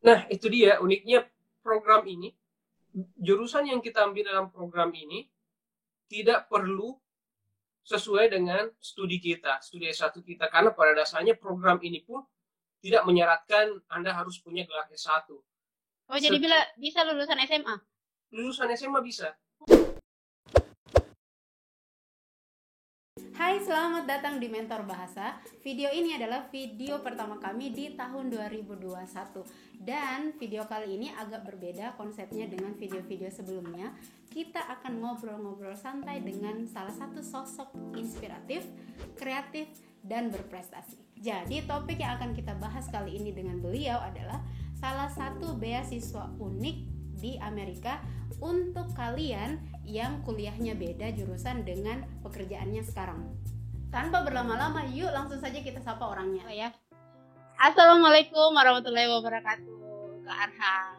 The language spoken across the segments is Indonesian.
Nah, itu dia uniknya program ini. Jurusan yang kita ambil dalam program ini tidak perlu sesuai dengan studi kita, studi S1 kita. Karena pada dasarnya program ini pun tidak menyaratkan Anda harus punya gelar S1. Oh, jadi bisa lulusan SMA? Lulusan SMA bisa. Hai, selamat datang di Mentor Bahasa. Video ini adalah video pertama kami di tahun 2021. Dan video kali ini agak berbeda konsepnya dengan video-video sebelumnya. Kita akan ngobrol-ngobrol santai dengan salah satu sosok inspiratif, kreatif, dan berprestasi. Jadi topik yang akan kita bahas kali ini dengan beliau adalah salah satu beasiswa unik di Amerika untuk kalian yang kuliahnya beda jurusan dengan pekerjaannya sekarang. Tanpa berlama-lama, yuk langsung saja kita sapa orangnya ya. Assalamualaikum warahmatullahi wabarakatuh, Kak Arham.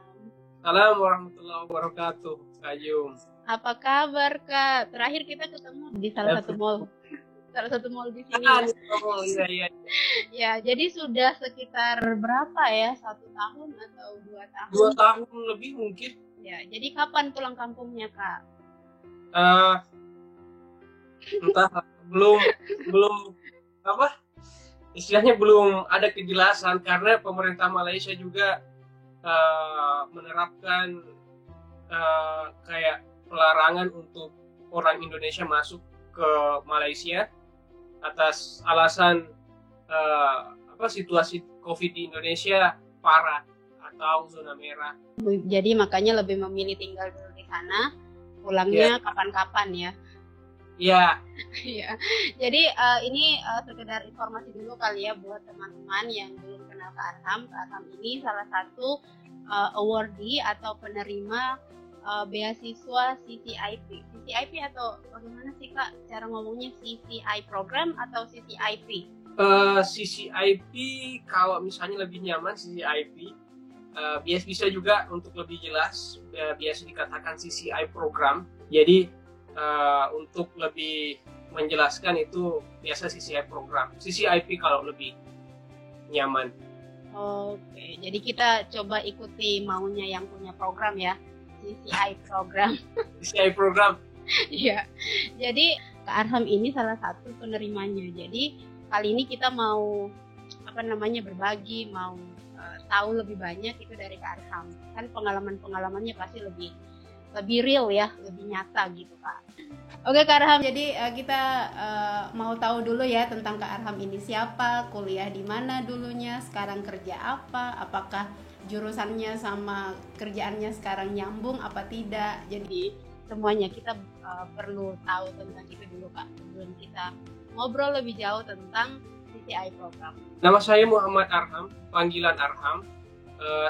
Assalamualaikum warahmatullahi wabarakatuh, Kak Yum. Apa kabar, Kak? Terakhir kita ketemu di salah satu mall di sini ya. Iya. Ya, jadi sudah sekitar berapa ya? 1 tahun atau 2 tahun? 2 tahun lebih mungkin. Ya, jadi kapan pulang kampungnya, Kak? Entah, belum apa? Istilahnya belum ada kejelasan karena pemerintah Malaysia juga menerapkan kayak pelarangan untuk orang Indonesia masuk ke Malaysia atas alasan situasi COVID di Indonesia parah atau zona merah. Jadi makanya lebih memilih tinggal dulu di sana, pulangnya kapan-kapan ya. Iya. Ya. Jadi ini sekedar informasi dulu kali ya buat teman-teman yang belum kenal Kak Arham. Kak Arham ini salah satu awardee atau penerima beasiswa CCIP. CCIP atau bagaimana sih Kak cara ngomongnya, CCI program atau CCIP? CCIP kalau misalnya lebih nyaman CCIP. Biasa bisa juga untuk lebih jelas biasa dikatakan CCI program. Jadi untuk lebih menjelaskan itu biasa CCI program. CCIP kalau lebih nyaman. Oke, jadi kita coba ikuti maunya yang punya program ya, CCI program. CCI program. Iya. Jadi Kak Arham ini salah satu penerimanya. Jadi kali ini kita mau berbagi, mau tahu lebih banyak itu dari Kak Arham. Kan pengalamannya pasti lebih real ya, lebih nyata gitu Kak. Oke Kak Arham, jadi kita mau tahu dulu ya tentang Kak Arham ini siapa, kuliah di mana dulunya, sekarang kerja apa, apakah jurusannya sama kerjaannya sekarang nyambung apa tidak. Jadi semuanya kita perlu tahu tentang itu dulu Kak, sebelum kita ngobrol lebih jauh tentang CCI program. Nama saya Muhammad Arham, panggilan Arham.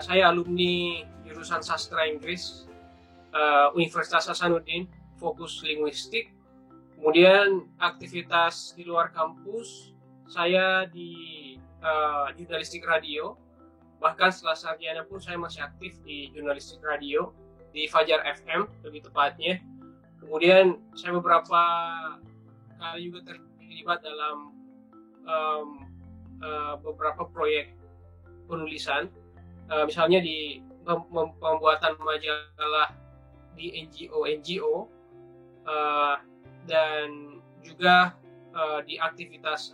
Saya alumni jurusan Sastra Inggris Universitas Hasanuddin, fokus linguistik. Kemudian aktivitas di luar kampus, saya di jurnalistik radio. Bahkan setelah sarjana pun saya masih aktif di jurnalistik radio, di Fajar FM lebih tepatnya. Kemudian saya beberapa kali juga terlibat dalam beberapa proyek penulisan, misalnya di pembuatan majalah di NGO dan juga di aktivitas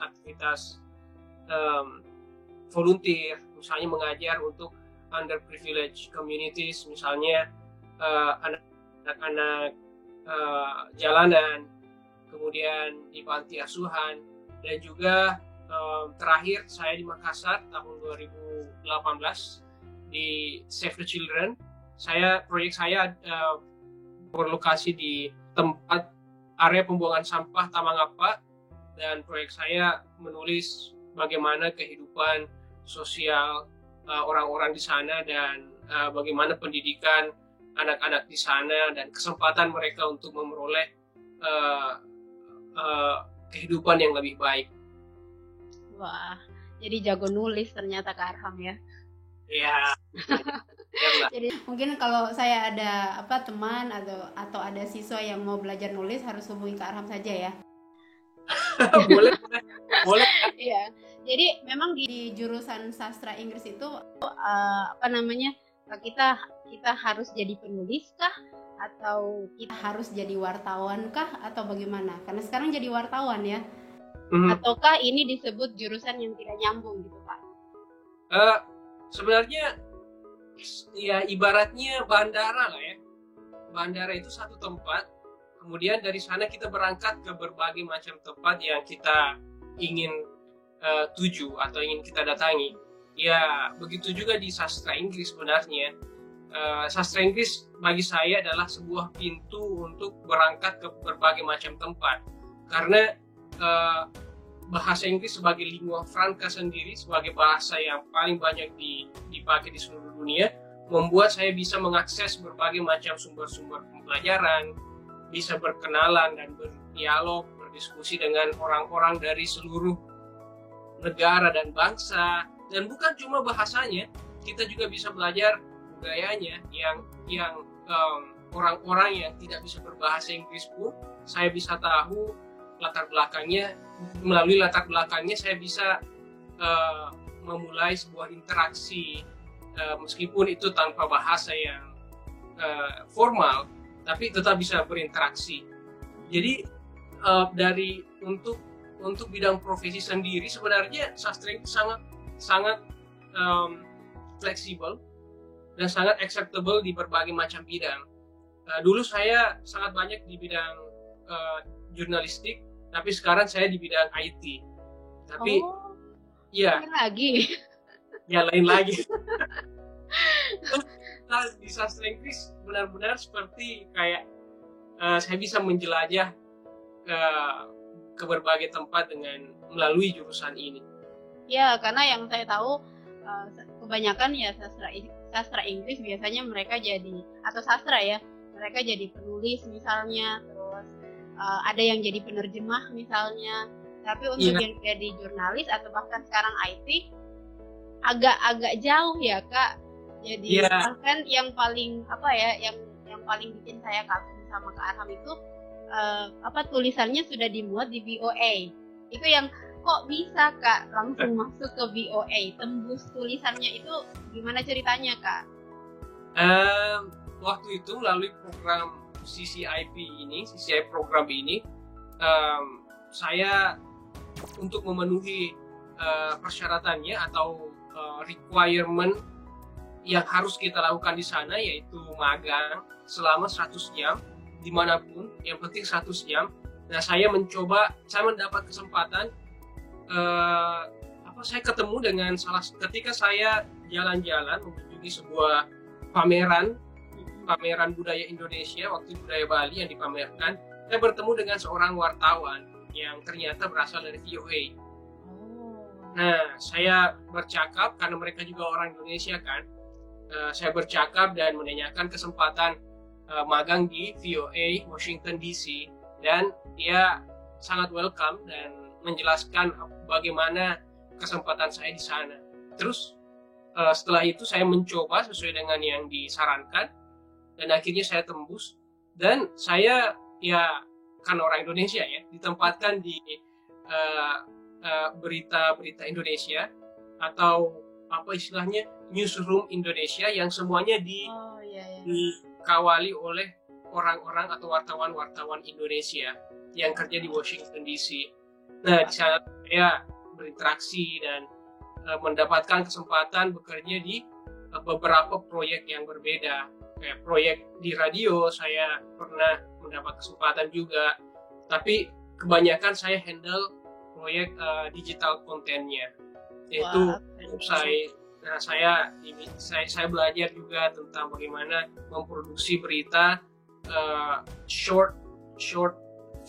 volunteer, misalnya mengajar untuk underprivileged communities, misalnya anak-anak jalanan, kemudian di panti asuhan, dan juga terakhir saya di Makassar tahun 2018 di Save the Children. Proyek saya berlokasi di tempat area pembuangan sampah Tamangapa, dan proyek saya menulis bagaimana kehidupan sosial orang-orang di sana dan bagaimana pendidikan anak-anak di sana dan kesempatan mereka untuk memperoleh kehidupan yang lebih baik. Wah, jadi jago nulis ternyata Kak Arham ya. Iya. Jadi mungkin kalau saya ada teman atau ada siswa yang mau belajar nulis harus hubungi Kak Arham saja ya. boleh, boleh, boleh. Iya. Jadi memang di jurusan sastra Inggris itu apa namanya, kita kita harus jadi penulis kah atau kita harus jadi wartawan kah atau bagaimana? Karena sekarang jadi wartawan ya. Ataukah ini disebut jurusan yang tidak nyambung gitu, Pak? Sebenarnya ya ibaratnya bandara lah ya. Bandara itu satu tempat, kemudian dari sana kita berangkat ke berbagai macam tempat yang kita ingin tuju atau ingin kita datangi. Ya begitu juga di sastra Inggris sebenarnya. Sastra Inggris bagi saya adalah sebuah pintu untuk berangkat ke berbagai macam tempat, karena bahasa Inggris sebagai lingua franca sendiri, sebagai bahasa yang paling banyak dipakai di seluruh dunia, membuat saya bisa mengakses berbagai macam sumber-sumber pembelajaran, bisa berkenalan dan berdialog, berdiskusi dengan orang-orang dari seluruh negara dan bangsa. Dan bukan cuma bahasanya, kita juga bisa belajar budayanya yang orang-orang yang tidak bisa berbahasa Inggris pun saya bisa tahu latar belakangnya. Melalui latar belakangnya saya bisa memulai sebuah interaksi, meskipun itu tanpa bahasa yang formal, tapi tetap bisa berinteraksi. Jadi dari untuk bidang profesi sendiri sebenarnya sastra itu sangat fleksibel dan sangat acceptable di berbagai macam bidang. Dulu saya sangat banyak di bidang jurnalistik, tapi sekarang saya di bidang IT. Tapi ya lain lagi. Ya lain lagi. Nah, di sastra Inggris benar-benar seperti kayak saya bisa menjelajah ke berbagai tempat dengan melalui jurusan ini. Ya, karena yang saya tahu kebanyakan ya sastra Inggris biasanya mereka jadi, atau sastra ya, mereka jadi penulis misalnya, terus ada yang jadi penerjemah misalnya. Tapi untuk yang jadi jurnalis atau bahkan sekarang IT agak jauh ya, Kak. Jadi bahkan yang paling yang paling bikin saya kagum sama Kak Arham itu tulisannya sudah dimuat di VOA. Itu yang kok bisa Kak langsung masuk ke VOA, tembus tulisannya, itu gimana ceritanya, Kak? Waktu itu melalui program CCIP program ini, saya untuk memenuhi persyaratannya atau requirement yang harus kita lakukan di sana, yaitu magang selama 100 jam dimanapun, yang penting 100 jam. Nah, saya mendapat kesempatan, saya ketemu dengan ketika saya jalan-jalan mengunjungi sebuah pameran budaya Indonesia, waktu budaya Bali yang dipamerkan, saya bertemu dengan seorang wartawan yang ternyata berasal dari VOA. Nah, saya bercakap, karena mereka juga orang Indonesia kan, saya bercakap dan menanyakan kesempatan magang di VOA Washington DC, dan dia sangat welcome dan menjelaskan bagaimana kesempatan saya di sana. Terus setelah itu saya mencoba sesuai dengan yang disarankan, dan akhirnya saya tembus, dan saya ya kan orang Indonesia ya, ditempatkan di berita-berita Indonesia, atau apa istilahnya, newsroom Indonesia, yang semuanya dikawali oleh orang-orang atau wartawan-wartawan Indonesia yang kerja di Washington DC. Nah, di sana saya berinteraksi dan mendapatkan kesempatan bekerja di beberapa proyek yang berbeda. Kayak proyek di radio saya pernah mendapat kesempatan juga, tapi kebanyakan saya handle proyek digital kontennya, yaitu website. Nah, saya belajar juga tentang bagaimana memproduksi berita, short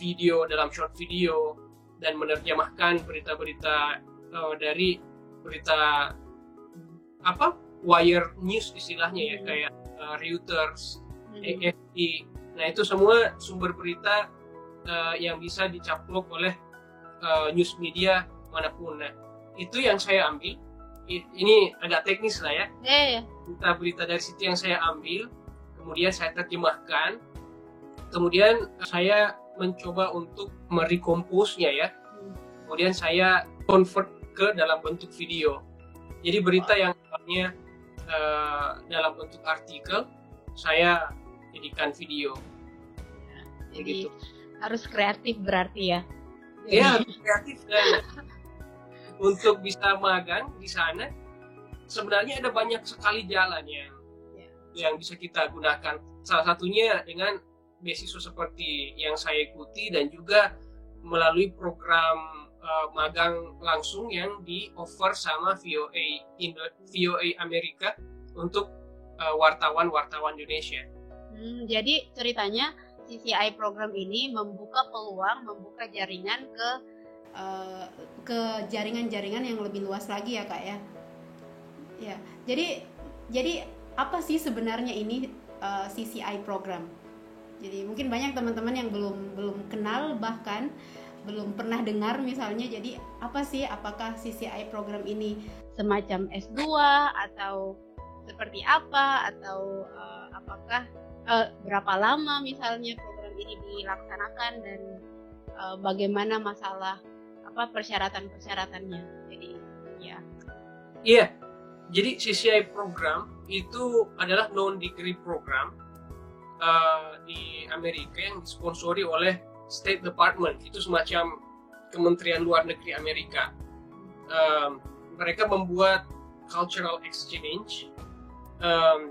video dalam short video, dan menerjemahkan berita-berita dari berita wire news istilahnya ya, kayak Reuters, AFP. Nah, itu semua sumber berita yang bisa dicaplok oleh news media manapun. Nah, itu yang saya ambil. Ini agak teknis lah ya. Berita-berita dari situ yang saya ambil, kemudian saya terjemahkan, kemudian saya mencoba untuk merekomposnya ya, kemudian saya convert ke dalam bentuk video. Jadi berita yang awalnya dalam bentuk artikel, saya jadikan video. Jadi harus kreatif berarti ya? Iya, harus kreatif. Dan untuk bisa magang di sana, sebenarnya ada banyak sekali jalan yang bisa kita gunakan. Salah satunya dengan beasiswa seperti yang saya ikuti, dan juga melalui program magang langsung yang di-offer sama VOA Amerika untuk wartawan-wartawan Indonesia. Jadi ceritanya CCI program ini membuka peluang, membuka jaringan ke jaringan-jaringan yang lebih luas lagi ya Kak ya. Ya, jadi apa sih sebenarnya ini CCI program? Jadi mungkin banyak teman-teman yang belum kenal, bahkan belum pernah dengar misalnya. Jadi apa sih, apakah CCI program ini semacam S2 atau seperti apa, atau apakah berapa lama misalnya program ini dilaksanakan, dan bagaimana masalah persyaratan-persyaratannya. Jadi ya. Iya. Jadi CCI program itu adalah non-degree program di Amerika yang disponsori oleh State Department. Itu semacam Kementerian Luar Negeri Amerika. Mereka membuat cultural exchange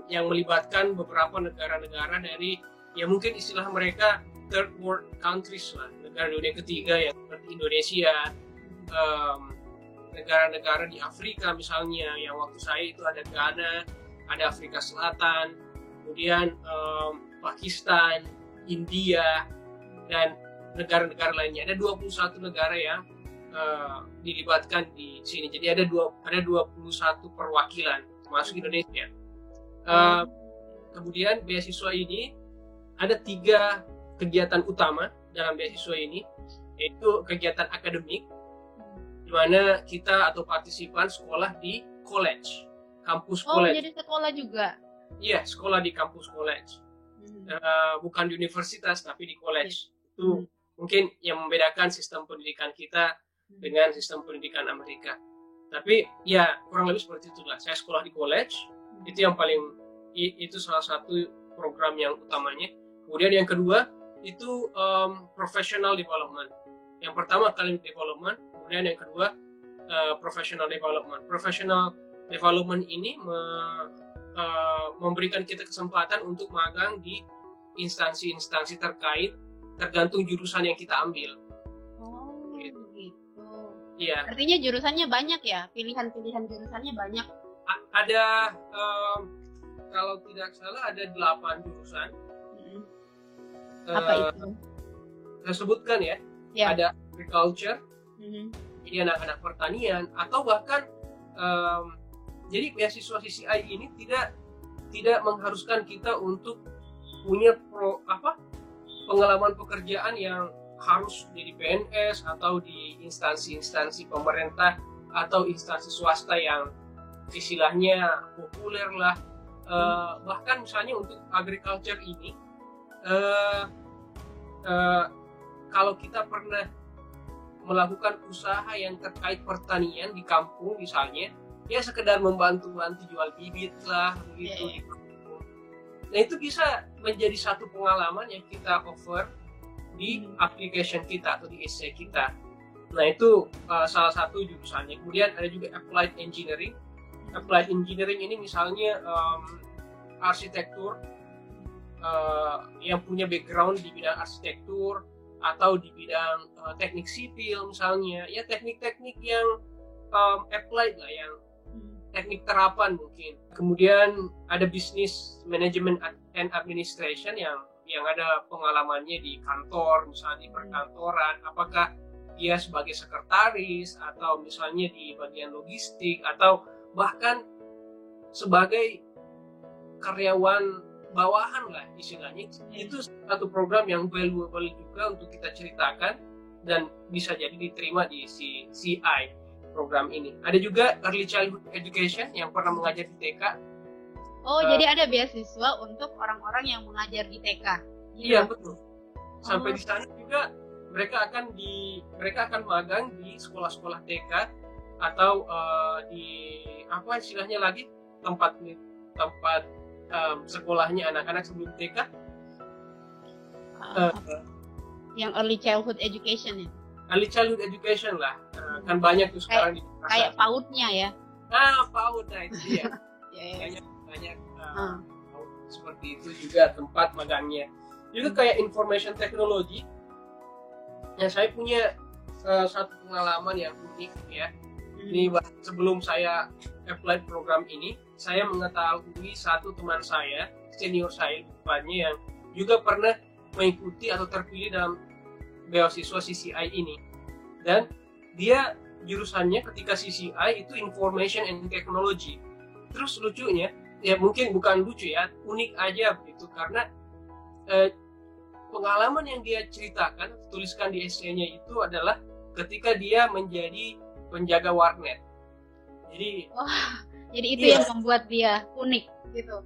yang melibatkan beberapa negara-negara dari, ya mungkin istilah mereka third world countries lah, negara dunia ketiga yang seperti Indonesia, negara-negara di Afrika misalnya, yang waktu saya itu ada Ghana, ada Afrika Selatan, kemudian Pakistan, India, dan negara-negara lainnya. Ada 21 negara yang dilibatkan di sini. Jadi ada 21 perwakilan termasuk Indonesia. Kemudian beasiswa ini ada 3 kegiatan utama dalam beasiswa ini, yaitu kegiatan akademik, di mana kita atau partisipan sekolah di college, kampus college. Oh, jadi sekolah juga? Iya, sekolah di kampus college. Bukan di universitas, tapi di college. Itu mungkin yang membedakan sistem pendidikan kita dengan sistem pendidikan Amerika. Tapi ya kurang lebih seperti itulah. Saya sekolah di college, itu salah satu program yang utamanya. Kemudian yang kedua itu professional development. Yang pertama academic development, kemudian yang kedua professional development. Professional development ini memberikan kita kesempatan untuk magang di instansi-instansi terkait, tergantung jurusan yang kita ambil. Oh, gitu. Iya. Artinya jurusannya banyak ya? Pilihan-pilihan jurusannya banyak? Ada, kalau tidak salah ada 8 jurusan. Apa itu? Saya sebutkan ya. Ada agriculture, jadi anak-anak pertanian, atau bahkan jadi beasiswa CCI ini tidak mengharuskan kita untuk punya pengalaman pekerjaan yang harus jadi PNS atau di instansi-instansi pemerintah atau instansi swasta yang istilahnya populer lah. Bahkan misalnya untuk agriculture ini, kalau kita pernah melakukan usaha yang terkait pertanian di kampung misalnya, ya sekedar membantu jual bibit lah begitu. Nah itu bisa menjadi satu pengalaman yang kita offer di application kita atau di essay kita. Nah itu salah satu jurusannya. Kemudian ada juga applied engineering. Applied engineering ini misalnya arsitektur, yang punya background di bidang arsitektur atau di bidang teknik sipil misalnya, ya teknik-teknik yang applied lah, yang teknik terapan mungkin. Kemudian ada business management and administration yang ada pengalamannya di kantor, misalnya di perkantoran, apakah dia sebagai sekretaris atau misalnya di bagian logistik atau bahkan sebagai karyawan bawahan lah istilahnya. Itu satu program yang valuable juga untuk kita ceritakan dan bisa jadi diterima di CCI program ini. Ada juga early childhood education yang pernah mengajar di TK. Oh, jadi ada beasiswa untuk orang-orang yang mengajar di TK. Iya, betul. Sampai di sana juga mereka akan magang di sekolah-sekolah TK atau di apa istilahnya lagi, tempat sekolahnya anak-anak sebelum TK, yang early childhood education ya. Early childhood education lah, kan banyak tuh sekarang di Makassar. Kayak PAUD-nya ya. PAUD, nah itu dia. Yeah. banyak seperti itu juga tempat magangnya. Juga kayak information technology. Ya, saya punya satu pengalaman yang unik ya. Ini sebelum saya apply program ini, saya mengetahui satu teman saya, senior saya di depannya, yang juga pernah mengikuti atau terpilih dalam beasiswa CCI ini. Dan dia jurusannya ketika CCI itu Information and Technology. Terus lucunya, ya mungkin bukan lucu ya, unik aja begitu, karena pengalaman yang dia ceritakan, tuliskan di esainya itu adalah ketika dia menjadi penjaga warnet. Jadi itu yang membuat dia unik gitu.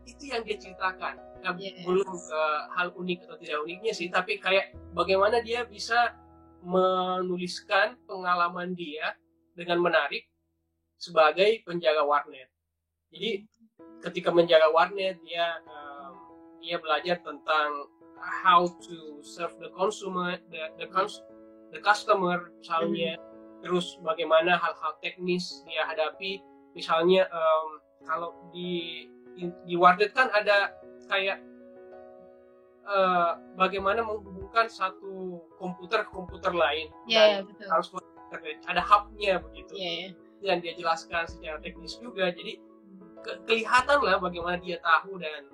Itu yang dia ceritakan. Belum ke hal unik atau tidak uniknya sih, tapi kayak bagaimana dia bisa menuliskan pengalaman dia dengan menarik sebagai penjaga warnet. Jadi ketika menjaga warnet, dia belajar tentang how to serve the consumer, the customer misalnya. Terus bagaimana hal-hal teknis dia hadapi, misalnya kalau di warnet kan ada kayak bagaimana menghubungkan satu komputer ke komputer lain. Betul. Harus ada hubnya begitu. Dan dia jelaskan secara teknis juga. Jadi kelihatan lah bagaimana dia tahu dan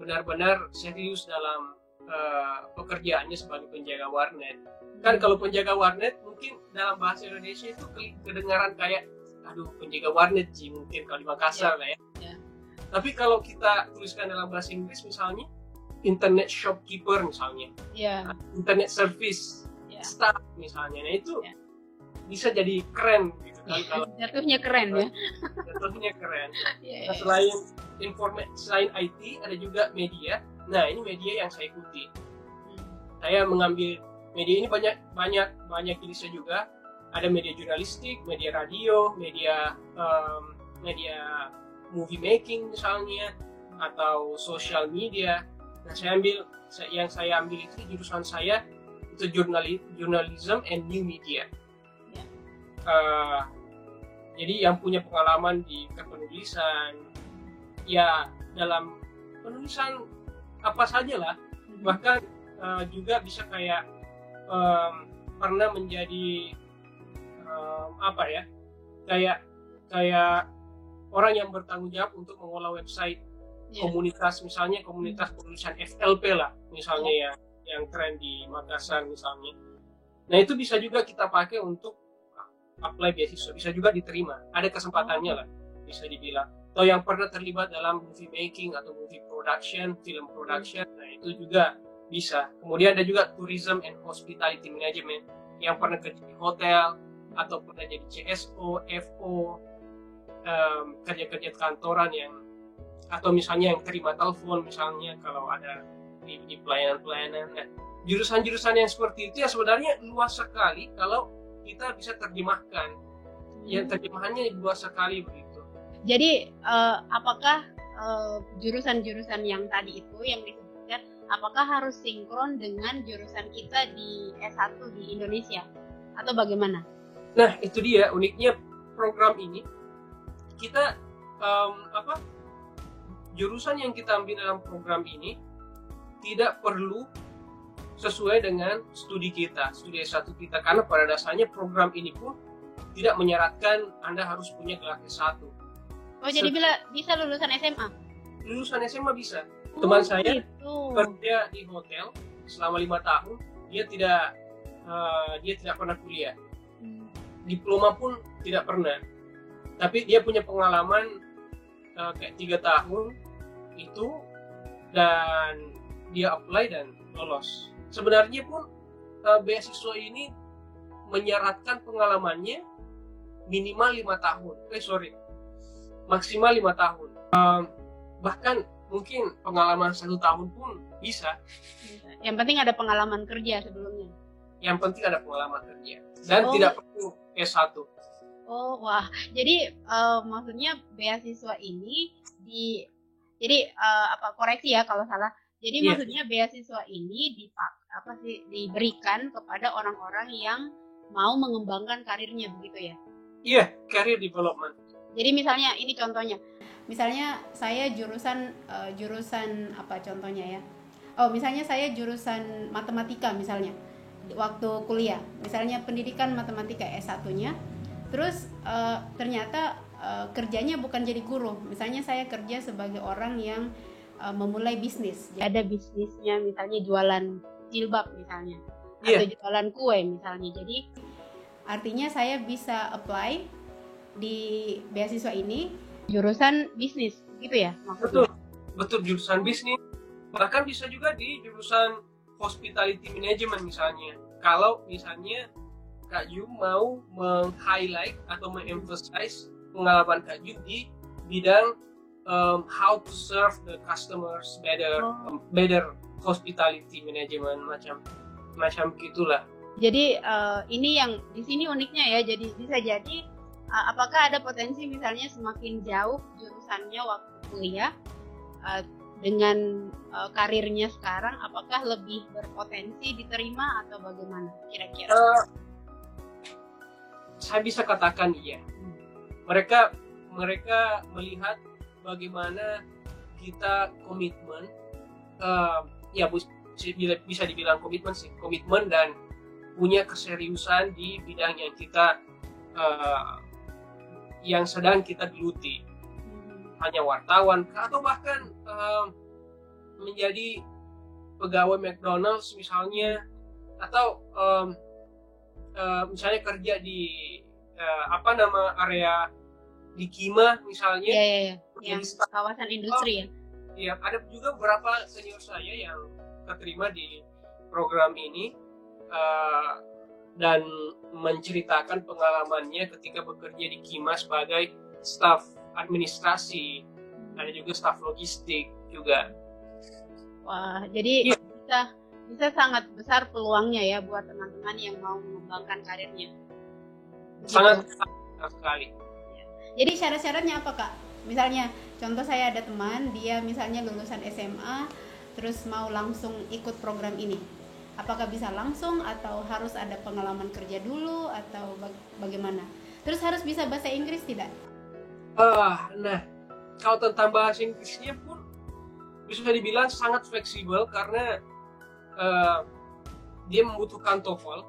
benar-benar serius dalam pekerjaannya sebagai penjaga warnet. Kan kalau penjaga warnet mungkin dalam bahasa Indonesia itu kedengaran kayak penjaga warnet sih, mungkin kalau di Makassar lah ya. Tapi kalau kita tuliskan dalam bahasa Inggris misalnya internet shopkeeper misalnya, internet service staff misalnya, nah itu bisa jadi keren gitu kan. Kalau jatuhnya keren ya. Jatuhnya keren. Nah, selain IT ada juga media. Nah, ini media yang saya ikuti. Saya mengambil media ini banyak jenisnya juga. Ada media jurnalistik, media radio, media movie making misalnya, atau social media. Nah, yang saya ambil itu jurusan saya itu journalism and new media. Jadi yang punya pengalaman di kepenulisan, ya dalam penulisan apa saja lah, bahkan juga bisa kayak pernah menjadi kayak orang yang bertanggung jawab untuk mengolah website komunitas, misalnya komunitas penulisan FLP lah misalnya, yang tren di Makassar misalnya. Nah, itu bisa juga kita pakai untuk apply beasiswa, bisa juga diterima, ada kesempatannya lah bisa dibilang. Atau yang pernah terlibat dalam movie making atau movie production, film production, nah itu juga bisa. Kemudian ada juga tourism and hospitality management, yang pernah kerja di hotel atau pernah jadi CSO, FO, kerja-kerja kantoran atau misalnya yang terima telepon misalnya kalau ada di pelayanan-pelayanan. Nah, jurusan-jurusan yang seperti itu ya sebenarnya luas sekali kalau kita bisa terjemahkan. Yang terjemahannya luas sekali begitu. Jadi apakah jurusan-jurusan yang tadi itu yang disebutkan, apakah harus sinkron dengan jurusan kita di S1 di Indonesia atau bagaimana? Nah, itu dia uniknya program ini. Kita jurusan yang kita ambil dalam program ini tidak perlu sesuai dengan studi S1 kita, karena pada dasarnya program ini pun tidak menyaratkan Anda harus punya gelar S1. Jadi bisa lulusan SMA? Lulusan SMA bisa. Teman saya kerja di hotel selama 5 tahun, dia tidak pernah kuliah. Diploma pun tidak pernah. Tapi dia punya pengalaman kayak 3 tahun itu, dan dia apply dan lolos. Sebenarnya pun beasiswa ini menyaratkan pengalamannya minimal 5 tahun. Maksimal 5 tahun. Bahkan mungkin pengalaman 1 tahun pun bisa. Yang penting ada pengalaman kerja sebelumnya. Yang penting ada pengalaman kerja dan tidak perlu S1. Oh wah, jadi maksudnya beasiswa ini koreksi ya kalau salah. Jadi maksudnya beasiswa ini diberikan kepada orang-orang yang mau mengembangkan karirnya, begitu ya? Iya, career development. Jadi misalnya ini contohnya, misalnya saya jurusan apa contohnya ya? Oh misalnya saya jurusan matematika misalnya waktu kuliah, misalnya pendidikan matematika S1-nya, terus ternyata kerjanya bukan jadi guru, misalnya saya kerja sebagai orang yang memulai bisnis. Ada bisnisnya misalnya jualan jilbab misalnya, atau jualan kue misalnya. Jadi artinya saya bisa apply di beasiswa ini jurusan bisnis, gitu ya maksudnya? Betul jurusan bisnis. Bahkan bisa juga di jurusan hospitality management misalnya. Kalau misalnya Kak Yu mau meng-highlight atau meng-emphasize pengalaman Kak Yu di bidang how to serve the customers better hospitality management, macam gitulah. Jadi ini yang di sini uniknya ya. Jadi bisa jadi apakah ada potensi misalnya semakin jauh jurusannya waktu kuliah dengan karirnya sekarang, apakah lebih berpotensi diterima atau bagaimana kira-kira? Saya bisa katakan iya. Mereka melihat bagaimana kita komitmen, bisa dibilang komitmen dan punya keseriusan di bidang yang kita yang sedang kita geluti. Hanya wartawan atau bahkan menjadi pegawai McDonald's misalnya, atau misalnya kerja di area di Kima misalnya, yang kawasan industri ya. Iya, ada juga beberapa senior saya yang keterima di program ini dan menceritakan pengalamannya ketika bekerja di Kima sebagai staf administrasi, ada juga staf logistik juga. Wah, jadi bisa sangat besar peluangnya ya buat teman-teman yang mau mengembangkan karirnya. Sangat sekali. Jadi syarat-syaratnya apa Kak? Misalnya contoh saya ada teman, dia misalnya lulusan SMA terus mau langsung ikut program ini. Apakah bisa langsung atau harus ada pengalaman kerja dulu atau bagaimana? Terus harus bisa bahasa Inggris tidak? Nah, kalau tentang bahasa Inggrisnya pun bisa dibilang sangat fleksibel karena dia membutuhkan TOEFL,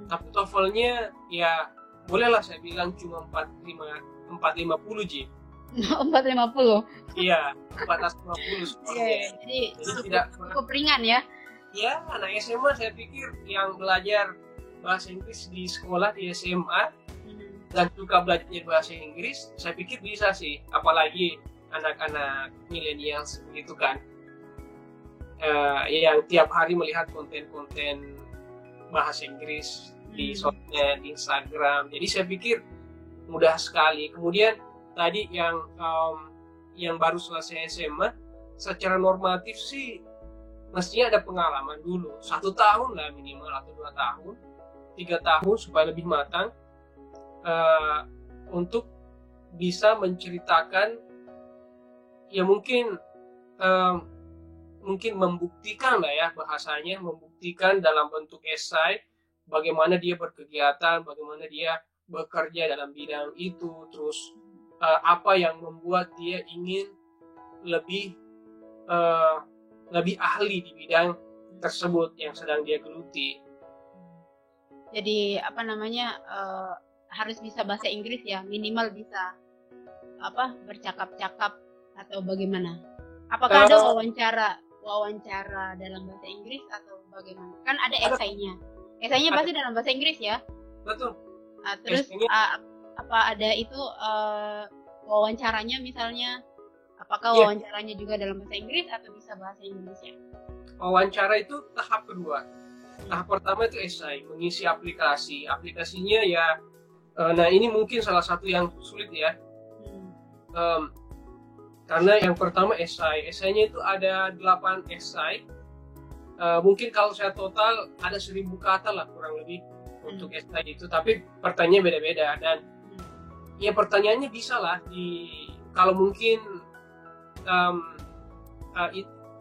tapi TOEFL-nya ya bolehlah saya bilang cuma 450 Ji. 450? Iya, 450 jadi tidak cukup ringan ya? Ya, anak SMA saya pikir yang belajar bahasa Inggris di sekolah di SMA dan juga belajar bahasa Inggris, saya pikir bisa sih, apalagi anak-anak milenial gitu kan, yang tiap hari melihat konten-konten bahasa Inggris di sosmed, di Instagram. Jadi saya pikir mudah sekali. Kemudian tadi yang baru selesai SMA, secara normatif sih mestinya ada pengalaman dulu 1 tahun lah minimal, atau 2 tahun, 3 tahun supaya lebih matang. Untuk bisa menceritakan, ya mungkin membuktikan lah ya bahasanya, membuktikan dalam bentuk esai bagaimana dia berkegiatan, bagaimana dia bekerja dalam bidang itu, terus apa yang membuat dia ingin lebih ahli di bidang tersebut yang sedang dia geluti. Jadi harus bisa bahasa Inggris ya, minimal bisa bercakap-cakap atau bagaimana? Apakah ada wawancara dalam bahasa Inggris atau bagaimana? Kan ada esainya. Esainya pasti dalam bahasa Inggris ya? Betul. Terus apa ada itu wawancaranya misalnya? Apakah wawancaranya juga dalam bahasa Inggris atau bisa bahasa Indonesia? Wawancara itu tahap kedua. Tahap pertama itu esai, mengisi aplikasi. Aplikasinya ya, nah ini mungkin salah satu yang sulit ya. Karena yang pertama esainya itu ada 8 esai. Mungkin kalau saya total ada 1000 kata lah kurang lebih untuk esai itu, tapi pertanyaannya beda-beda. Dan ya pertanyaannya bisa lah kalau mungkin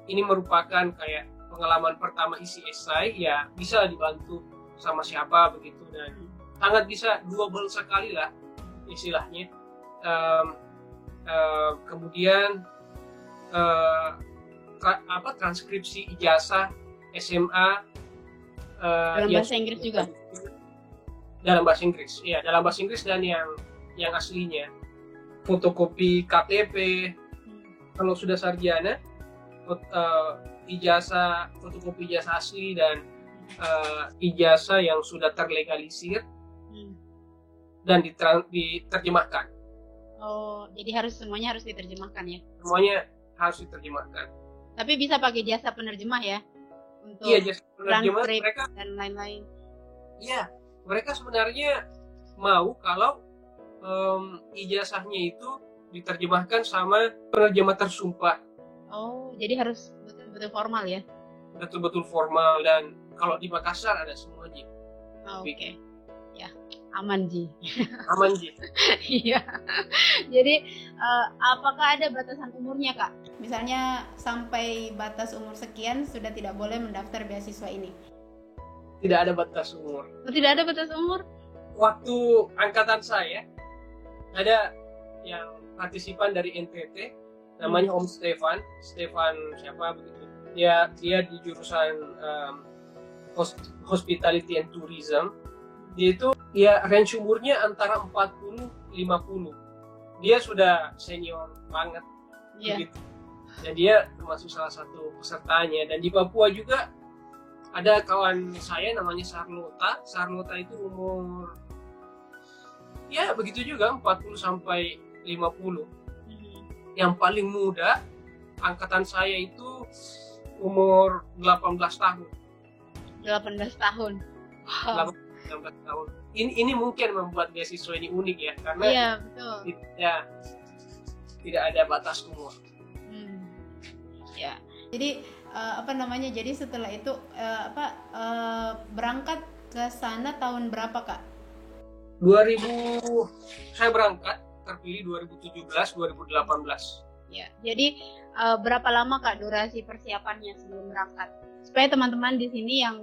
ini merupakan kayak pengalaman pertama isi esai, ya bisa dibantu sama siapa begitu, dan sangat bisa doable sekali lah istilahnya. Kemudian transkripsi ijazah SMA dalam bahasa Inggris juga. Dalam bahasa Inggris, ya dalam bahasa Inggris, dan yang aslinya fotokopi KTP kalau sudah sarjana, fotokopi ijazah asli, dan ijazah yang sudah terlegalisir dan diterjemahkan. Oh, jadi semuanya harus diterjemahkan ya? Semuanya harus diterjemahkan. Tapi bisa pakai jasa penerjemah ya? Untuk jasa penerjemah mereka dan lain-lain. Iya, mereka sebenarnya mau kalau ijazahnya itu diterjemahkan sama penerjemah tersumpah. Oh, jadi harus betul-betul formal ya? Betul-betul formal, dan kalau di Makassar ada semuanya. Oke. Ya, aman Ji. Aman Ji. Iya. Jadi apakah ada batasan umurnya Kak? Misalnya sampai batas umur sekian sudah tidak boleh mendaftar beasiswa ini? Tidak ada batas umur. Tidak ada batas umur? Waktu angkatan saya ada yang partisipan dari NTT, namanya Om Stefan siapa begitu. Dia di jurusan Hospitality and Tourism. Dia itu ya range umurnya antara 40-50. Dia sudah senior banget begitu. Dan dia termasuk salah satu pesertanya. Dan di Papua juga ada kawan saya namanya Sarlota. Sarlota itu umur ya begitu juga 40 sampai 50. Yang paling muda angkatan saya itu umur 18 tahun. 18 tahun. Wow. 18 tahun. Ini mungkin membuat beasiswa ini unik ya, karena iya, betul. Tidak ada batas umur. Ya. Jadi jadi setelah itu berangkat ke sana tahun berapa Kak? Saya berangkat terpilih 2017-2018. Ya. Jadi berapa lama Kak durasi persiapannya sebelum berangkat? Supaya teman-teman di sini yang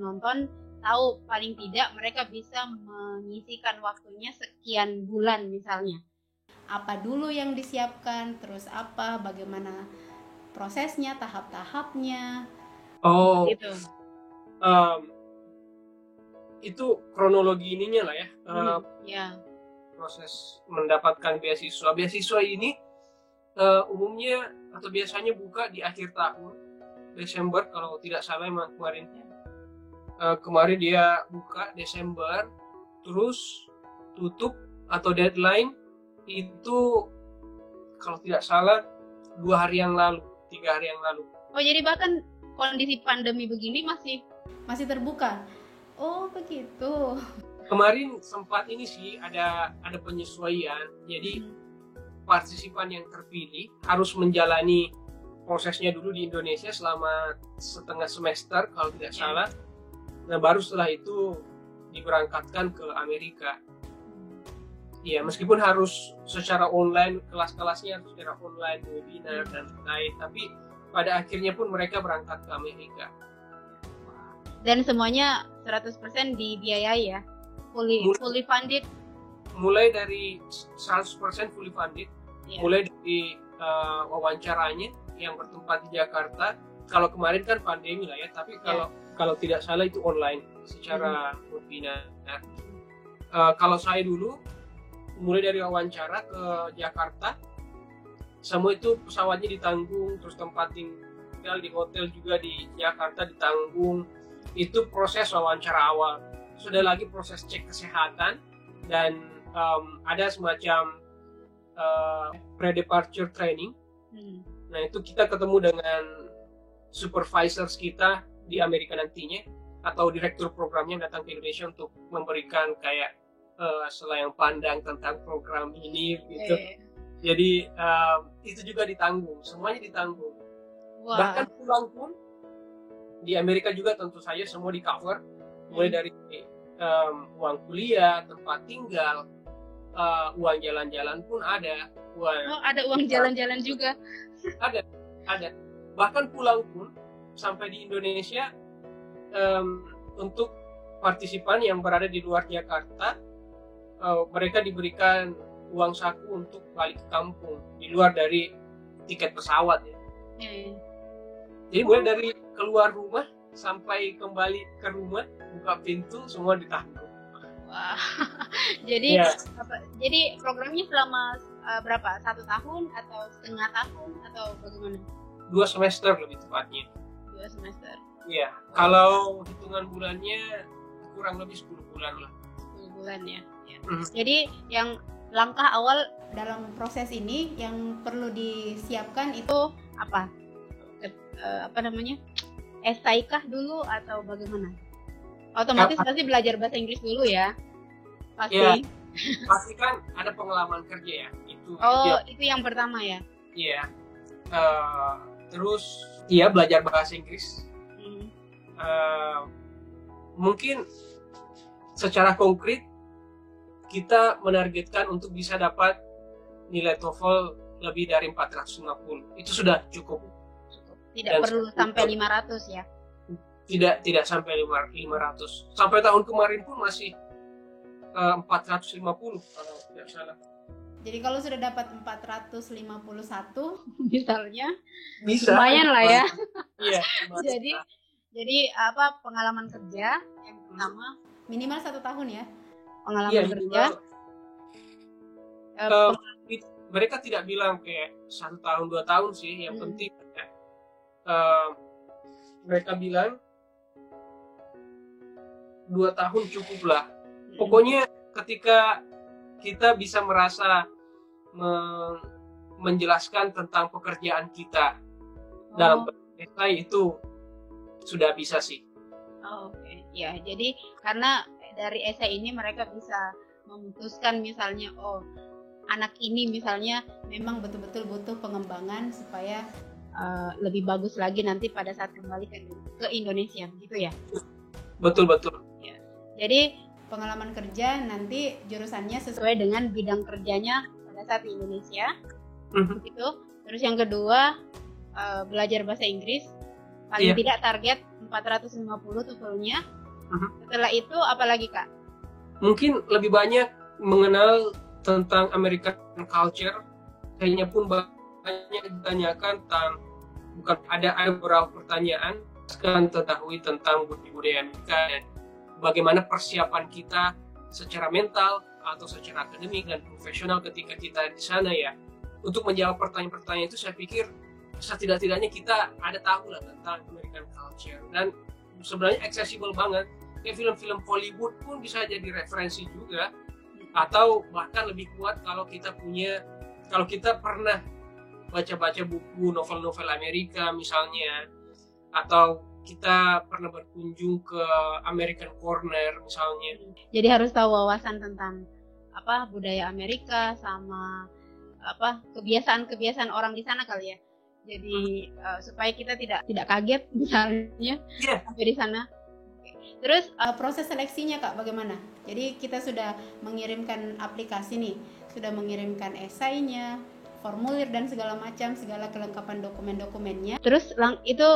nonton tahu, paling tidak mereka bisa menyisihkan waktunya sekian bulan misalnya. Apa dulu yang disiapkan, terus bagaimana prosesnya, tahap-tahapnya. Oh, gitu. Itu kronologi ininya lah ya. Ya. Proses mendapatkan beasiswa. Beasiswa ini umumnya atau biasanya buka di akhir tahun, Desember kalau tidak salah. Emang kemarin dia buka Desember, terus tutup atau deadline itu kalau tidak salah 2 hari yang lalu, 3 hari yang lalu. Oh, jadi bahkan kondisi pandemi begini masih terbuka. Oh, begitu. Kemarin sempat ini sih ada penyesuaian. Jadi partisipan yang terpilih harus menjalani prosesnya dulu di Indonesia selama setengah semester kalau tidak salah. Nah, baru setelah itu diberangkatkan ke Amerika. Ya, meskipun harus secara online, kelas-kelasnya harus secara online, webinar dan lain, tapi pada akhirnya pun mereka berangkat ke Amerika. Dan semuanya 100% dibiayai ya? Fully funded? Mulai dari 100% fully funded, mulai dari wawancaranya yang bertempat di Jakarta. Kalau kemarin kan pandemi lah ya, tapi kalau tidak salah itu online secara webinar. Kalau saya dulu mulai dari wawancara ke Jakarta, semua itu pesawatnya ditanggung, terus tempat tinggal di hotel juga di Jakarta ditanggung. Itu proses wawancara awal. Sudah lagi proses cek kesehatan, dan ada semacam pre-departure training. Nah, itu kita ketemu dengan supervisors kita di Amerika nantinya, atau direktur programnya datang ke Indonesia untuk memberikan kayak selayang pandang tentang program ini gitu. Jadi itu juga ditanggung, semuanya ditanggung. Wah. Bahkan pulang pun di Amerika juga tentu saja semua di cover, mulai dari uang kuliah, tempat tinggal, uang jalan-jalan pun ada. Ada uang jalan-jalan juga. Ada. Bahkan pulang pun sampai di Indonesia, untuk partisipan yang berada di luar Jakarta, mereka diberikan uang saku untuk balik ke kampung di luar dari tiket pesawat ya. Jadi mulai dari keluar rumah sampai kembali ke rumah, buka pintu semua ditanggung. Wah. Jadi programnya selama berapa? 1 tahun atau setengah tahun atau bagaimana? 2 semester lebih tepatnya. 2 semester. Iya, kalau hitungan bulannya kurang lebih 10 bulan lah. 10 bulan ya. Jadi yang langkah awal dalam proses ini yang perlu disiapkan itu apa? Apa namanya? Esai kah dulu atau bagaimana? Otomatis pasti belajar bahasa Inggris dulu ya. Pasti. Ya, pasti kan ada pengalaman kerja ya. Itu yang pertama ya. Iya. Terus belajar bahasa Inggris. Mungkin secara konkret kita menargetkan untuk bisa dapat nilai TOEFL lebih dari 450. Itu sudah cukup. Tidak perlu sampai 500 ya. Tidak sampai 500. Sampai tahun kemarin pun masih 450 kalau tidak salah. Jadi kalau sudah dapat 451 misalnya, bisa. Lumayan lah ya. Iya. jadi apa, pengalaman kerja yang pertama minimal 1 tahun ya. Pengalaman kerja. Mereka tidak bilang kayak 1 tahun 2 tahun sih, yang penting ya. Mereka bilang 2 tahun cukup lah. Pokoknya ketika kita bisa merasa menjelaskan tentang pekerjaan kita dalam esai itu sudah bisa sih. Oke. Ya, jadi karena dari esai ini mereka bisa memutuskan misalnya anak ini misalnya memang betul-betul butuh pengembangan supaya lebih bagus lagi nanti pada saat kembali ke Indonesia, gitu ya? Betul. Ya. Jadi pengalaman kerja nanti jurusannya sesuai dengan bidang kerjanya pada saat di Indonesia, gitu. Terus yang kedua belajar bahasa Inggris, paling tidak target 450 TOEFL-nya. Setelah itu apa lagi Kak? Mungkin lebih banyak mengenal tentang American culture. Kayaknya pun banyak ditanyakan tentang, bukan ada beberapa pertanyaan kan ketahui tentang budaya Amerika dan bagaimana persiapan kita secara mental atau secara akademik dan profesional ketika kita di sana ya. Untuk menjawab pertanyaan-pertanyaan itu saya pikir setidak-tidaknya kita ada tahu lah tentang American culture, dan sebenarnya accessible banget. Kayak film-film Hollywood pun bisa jadi referensi juga, atau bahkan lebih kuat kalau kita pernah baca-baca buku novel-novel Amerika misalnya, atau kita pernah berkunjung ke American Corner misalnya. Jadi harus tahu wawasan tentang budaya Amerika sama kebiasaan-kebiasaan orang di sana kali ya. Jadi supaya kita tidak kaget misalnya sampai di sana. Terus proses seleksinya Kak bagaimana? Jadi kita sudah mengirimkan aplikasi nih, sudah mengirimkan esainya, formulir dan segala kelengkapan dokumen-dokumennya. Terus itu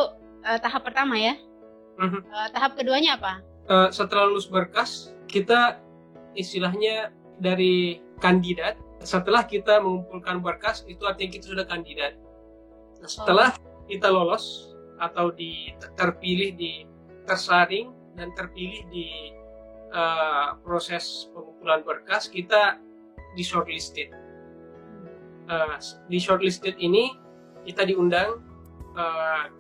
tahap pertama ya. Tahap keduanya apa? Setelah lulus berkas, kita istilahnya dari kandidat. Setelah kita mengumpulkan berkas, itu artinya kita sudah kandidat. Nah, setelah kita lolos atau tersaring dan terpilih di proses pengumpulan berkas, kita di shortlisted. Di shortlisted ini kita diundang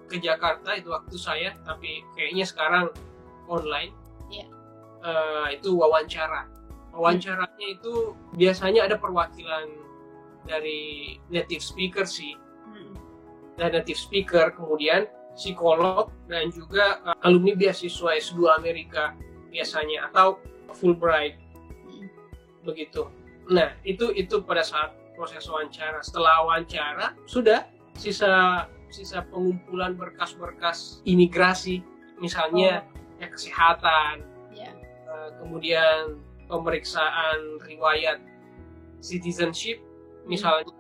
ke Jakarta, itu waktu saya, tapi kayaknya sekarang online. Itu wawancara. Wawancaranya itu biasanya ada perwakilan dari native speaker sih. Dan native speaker, kemudian psikolog, dan juga alumni beasiswa S2 Amerika biasanya, atau Fulbright begitu. Nah itu pada saat proses wawancara. Setelah wawancara sudah sisa pengumpulan berkas-berkas imigrasi, misalnya ya kesehatan, kemudian pemeriksaan riwayat citizenship misalnya.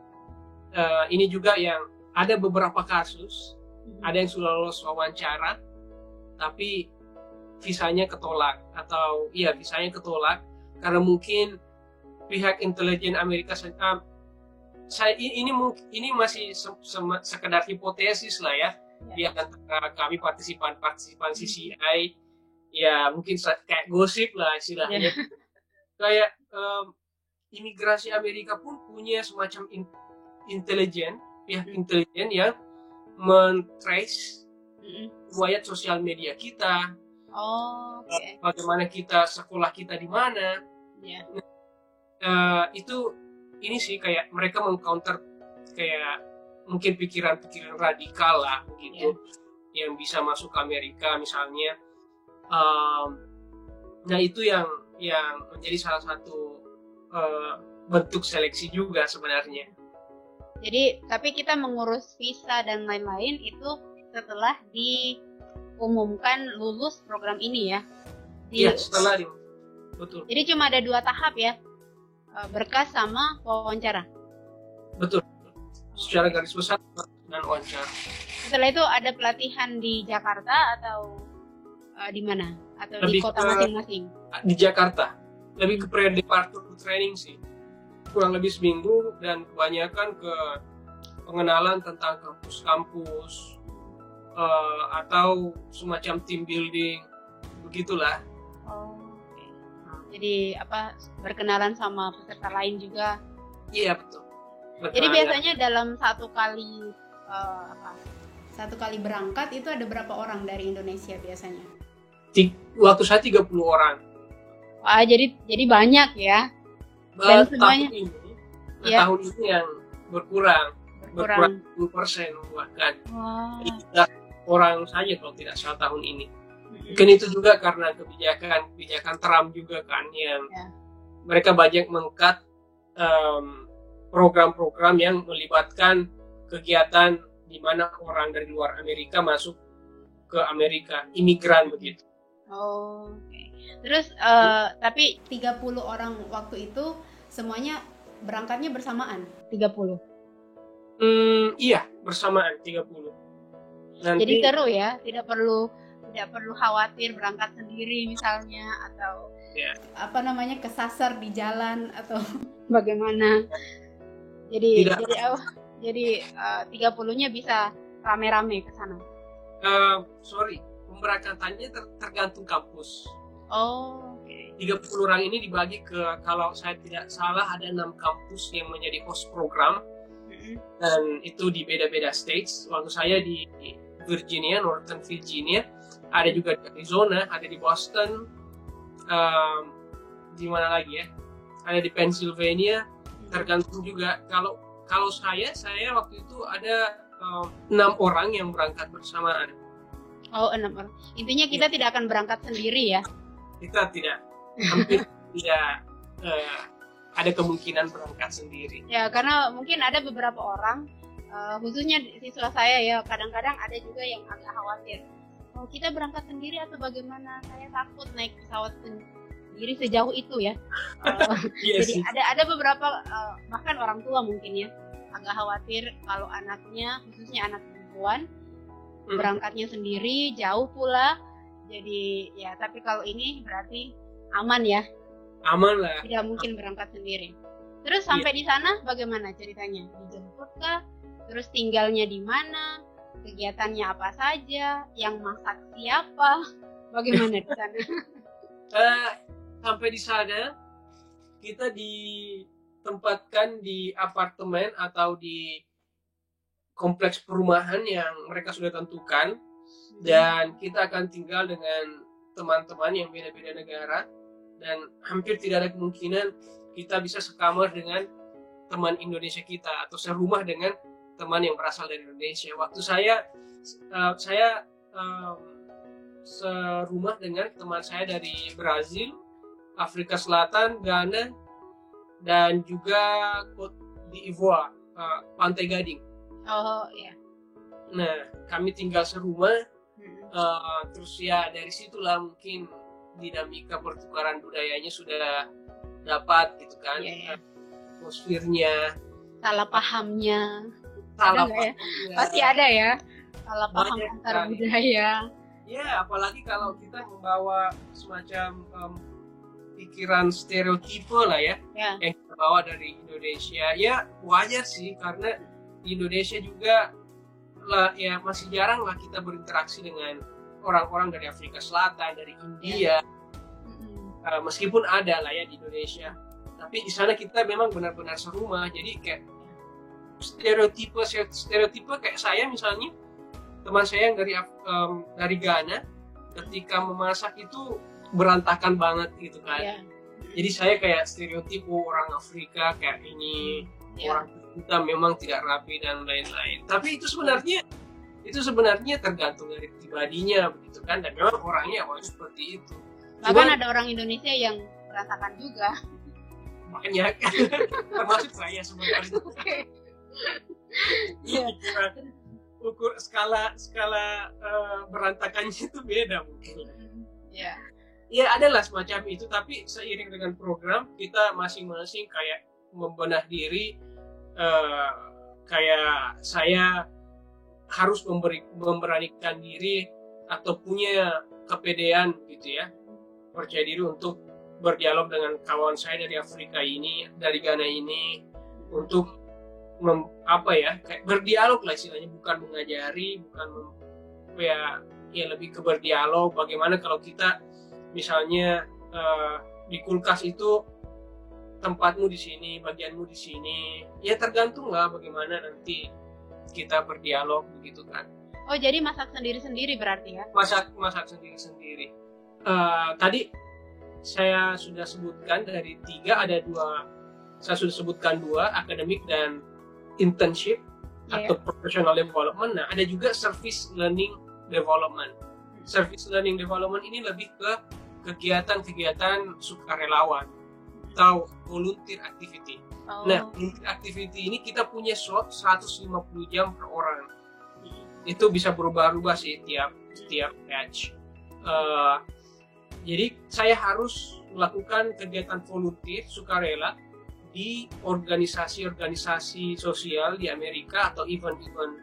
Ini juga yang ada beberapa kasus, ada yang sudah lolos wawancara tapi visanya ketolak karena mungkin pihak intelijen Amerika ini masih sekedar hipotesis lah ya, di antara kami partisipan CCI, ya mungkin kayak gosip lah istilahnya. Kayak imigrasi Amerika pun punya semacam pihak intelijen yang men-trace riwayat sosial media kita, bagaimana sekolah kita di mana. Ini sih kayak mereka meng-counter kayak mungkin pikiran-pikiran radikal lah begitu, yang bisa masuk ke Amerika misalnya. Nah itu yang menjadi salah satu bentuk seleksi juga sebenarnya. Jadi tapi kita mengurus visa dan lain-lain itu setelah diumumkan lulus program ini ya? Iya, setelah betul. Jadi cuma ada 2 tahap ya? Berkas sama wawancara? Betul. Secara garis besar dan wawancara. Setelah itu ada pelatihan di Jakarta atau di mana? Atau lebih di kota masing-masing? Di Jakarta. Lebih ke pre-departure training sih. Kurang lebih seminggu dan kebanyakan ke pengenalan tentang kampus-kampus atau semacam team building, begitulah. Jadi berkenalan sama peserta lain juga. Iya betul. Jadi biasanya dalam satu kali berangkat itu ada berapa orang dari Indonesia biasanya? Waktu saya 30 orang. Jadi banyak ya. Dan semuanya tahun ini yang berkurang 10% bahkan. Jadi orang saja kalau tidak salah tahun ini. Mungkin itu juga karena kebijakan Trump juga kan, yang mereka banyak meng-cut program-program yang melibatkan kegiatan di mana orang dari luar Amerika masuk ke Amerika, imigran begitu. Terus tapi 30 orang waktu itu semuanya berangkatnya bersamaan? 30? Iya, bersamaan 30. Jadi seru ya, tidak perlu khawatir berangkat sendiri misalnya, atau kesasar di jalan atau bagaimana. Jadi 30-nya bisa rame-rame ke sana. Pemberangkatannya tergantung kampus. 30 orang ini dibagi ke, kalau saya tidak salah ada 6 kampus yang menjadi host program, dan itu di beda-beda states. Waktu saya di Virginia, Northern Virginia, ada juga di Arizona, ada di Boston, di mana lagi ya, ada di Pennsylvania. Tergantung juga. Kalau saya waktu itu ada 6 orang yang berangkat bersamaan. 6 orang. Intinya kita tidak akan berangkat sendiri ya? Kita tidak, hampir tidak ada kemungkinan berangkat sendiri. Ya, karena mungkin ada beberapa orang, khususnya siswa saya ya, kadang-kadang ada juga yang agak khawatir. Kita berangkat sendiri atau bagaimana? Saya takut naik pesawat sendiri sejauh itu ya. Jadi ada beberapa bahkan orang tua mungkin ya agak khawatir kalau anaknya, khususnya anak perempuan, berangkatnya sendiri jauh pula. Jadi ya, tapi kalau ini berarti aman ya. Aman lah. Tidak mungkin berangkat sendiri. Terus sampai di sana bagaimana ceritanya? Dijemput kah? Terus tinggalnya di mana? Kegiatannya apa saja? Yang masak siapa? Bagaimana di sana? Sampai di sana kita ditempatkan di apartemen atau di kompleks perumahan yang mereka sudah tentukan, dan kita akan tinggal dengan teman-teman yang beda-beda negara, dan hampir tidak ada kemungkinan kita bisa sekamar dengan teman Indonesia kita atau serumah dengan teman yang berasal dari Indonesia. Waktu saya serumah dengan teman saya dari Brazil, Afrika Selatan, Ghana, dan juga Cote di Ivoire, Pantai Gading. Oh ya. Nah, kami tinggal serumah. Terus ya dari situlah mungkin dinamika pertukaran budayanya sudah dapat gitu kan. Atmosfernya, salah pahamnya, salah ya? Pasti ada ya salah paham antara budaya. Ya, apalagi kalau kita membawa semacam pikiran stereotipe lah ya, yang kita bawa dari Indonesia. Ya wajar sih, karena di Indonesia juga lah ya masih jarang lah kita berinteraksi dengan orang-orang dari Afrika Selatan, dari India. Meskipun ada lah ya di Indonesia, tapi di sana kita memang benar-benar serumah. Jadi kayak stereotipe kayak saya misalnya, teman saya yang dari Ghana, ketika memasak itu berantakan banget gitu kan. Jadi saya kayak stereotip orang Afrika kayak ini, orang kita memang tidak rapi dan lain-lain. Tapi itu sebenarnya tergantung dari pribadinya begitu kan, dan memang orangnya seperti itu. Bahkan ada orang Indonesia yang berantakan juga. Banyak, termasuk saya sebenarnya. Ukur skala berantakannya itu beda mungkin. Ya adalah semacam itu, tapi seiring dengan program kita masing-masing kayak membenah diri. Kayak saya harus memberanikan diri atau punya kepedean gitu ya, percaya diri untuk berdialog dengan kawan saya dari Afrika ini, dari Ghana ini, untuk kayak berdialog lah istilahnya, bukan mengajari, bukan ya lebih ke berdialog. Bagaimana kalau kita misalnya di kulkas itu tempatmu di sini, bagianmu di sini, ya tergantung lah bagaimana nanti kita berdialog begitu kan. Oh, jadi masak sendiri-sendiri berarti ya? Masak sendiri-sendiri. Tadi saya sudah sebutkan dari 3, ada 2. Saya sudah sebutkan 2, akademik dan internship atau professional development. Nah, ada juga service learning development. Service learning development ini lebih ke kegiatan-kegiatan sukarelawan atau volunteer activity. Nah, volunteer activity ini kita punya slot 150 jam per orang. Itu bisa berubah-ubah sih tiap batch. Jadi saya harus melakukan kegiatan volunteer sukarela di organisasi-organisasi sosial di Amerika atau event-event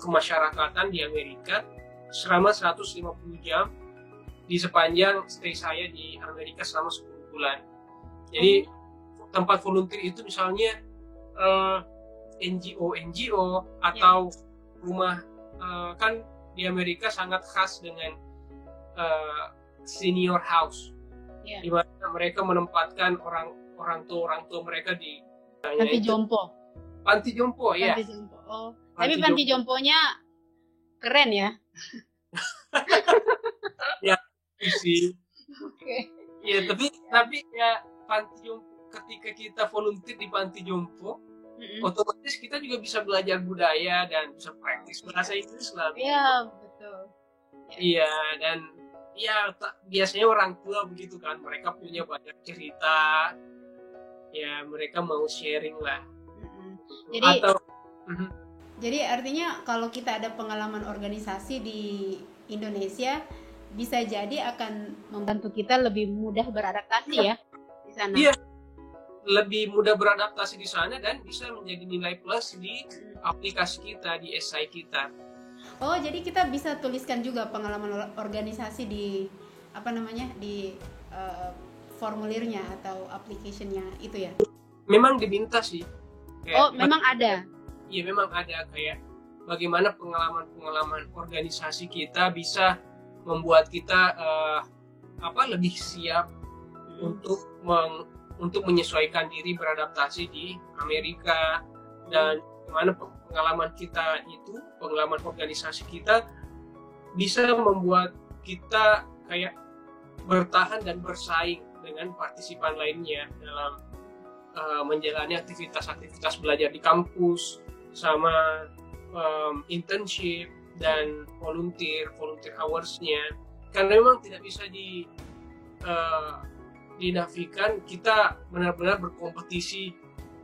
kemasyarakatan di Amerika selama 150 jam di sepanjang stay saya di Amerika selama 10 bulan. Jadi tempat volunteer itu misalnya NGO atau rumah, kan di Amerika sangat khas dengan senior house, di mana mereka menempatkan orang tua mereka di panti jompo. Panti jompo. Oh, tapi panti jomponya keren ya? Ya sih. Ya tapi ya panti jompo, ketika kita volunteer di panti jompo, otomatis kita juga bisa belajar budaya dan bisa praktis bahasa Inggris lah. Iya, betul. Iya, dan ya biasanya orang tua begitu kan, mereka punya banyak cerita, ya mereka mau sharing lah. Jadi artinya kalau kita ada pengalaman organisasi di Indonesia, bisa jadi akan membantu kita lebih mudah beradaptasi ya di sana. Iya, lebih mudah beradaptasi di sana dan bisa menjadi nilai plus di aplikasi kita, di esai kita. Oh, jadi kita bisa tuliskan juga pengalaman organisasi di di formulirnya atau application-nya itu ya? Memang diminta sih. Memang ada? Iya, memang ada, kayak bagaimana pengalaman organisasi kita bisa membuat kita lebih siap untuk menyesuaikan diri beradaptasi di Amerika, dan bagaimana pengalaman organisasi kita bisa membuat kita kayak bertahan dan bersaing dengan partisipan lainnya dalam menjalani aktivitas belajar di kampus, sama internship dan volunteer hours-nya. Karena memang tidak bisa dinafikan kita benar-benar berkompetisi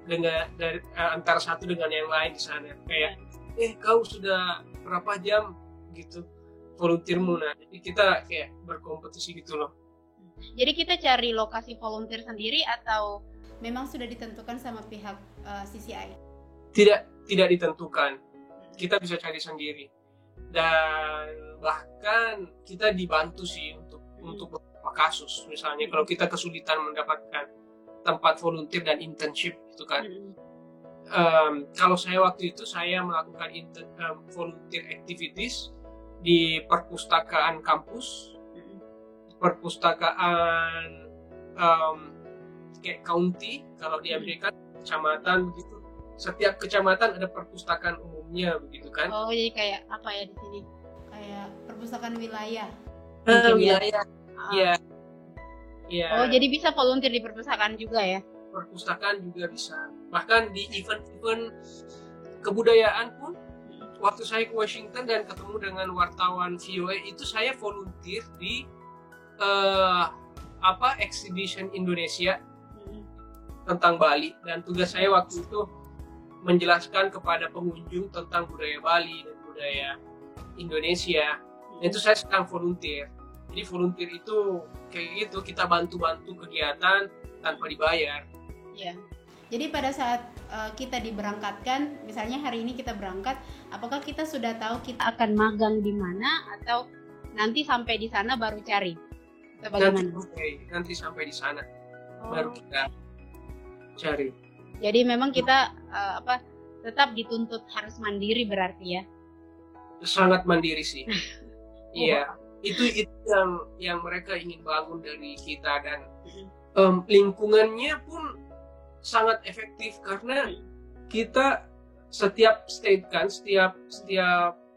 dari antara satu dengan yang lain di sana. Kayak kau sudah berapa jam gitu volunteermu. Nah, jadi kita kayak berkompetisi gitu loh. Jadi kita cari lokasi volunteer sendiri atau memang sudah ditentukan sama pihak CCI? Tidak ditentukan. Kita bisa cari sendiri. Dan bahkan kita dibantu sih untuk beberapa kasus. Misalnya kalau kita kesulitan mendapatkan tempat volunteer dan internship gitu kan. Kalau saya waktu itu saya melakukan volunteer activities di perpustakaan kampus, perpustakaan kayak county kalau di Amerika, kecamatan begitu. Setiap kecamatan ada perpustakaan umumnya begitu kan. Oh, jadi kayak apa ya di sini? Kayak perpustakaan wilayah. Wilayah. Iya. Iya. Oh, jadi bisa volunteer di perpustakaan juga ya? Perpustakaan juga bisa. Bahkan di event-event kebudayaan pun, waktu saya ke Washington dan ketemu dengan wartawan VOA itu saya volunteer di exhibition Indonesia tentang Bali, dan tugas saya waktu itu menjelaskan kepada pengunjung tentang budaya Bali dan budaya Indonesia. Dan itu saya sedang volunteer. Jadi volunteer itu kayak gitu, kita bantu-bantu kegiatan tanpa dibayar. Ya. Jadi pada saat kita diberangkatkan, misalnya hari ini kita berangkat, apakah kita sudah tahu kita akan magang di mana atau nanti sampai di sana baru cari? Atau bagaimana? Nanti sampai di sana baru kita cari. Jadi memang kita tetap dituntut harus mandiri berarti ya? Sangat mandiri sih. Iya, itu yang mereka ingin bangun dari kita, dan lingkungannya pun sangat efektif karena kita setiap state kan, setiap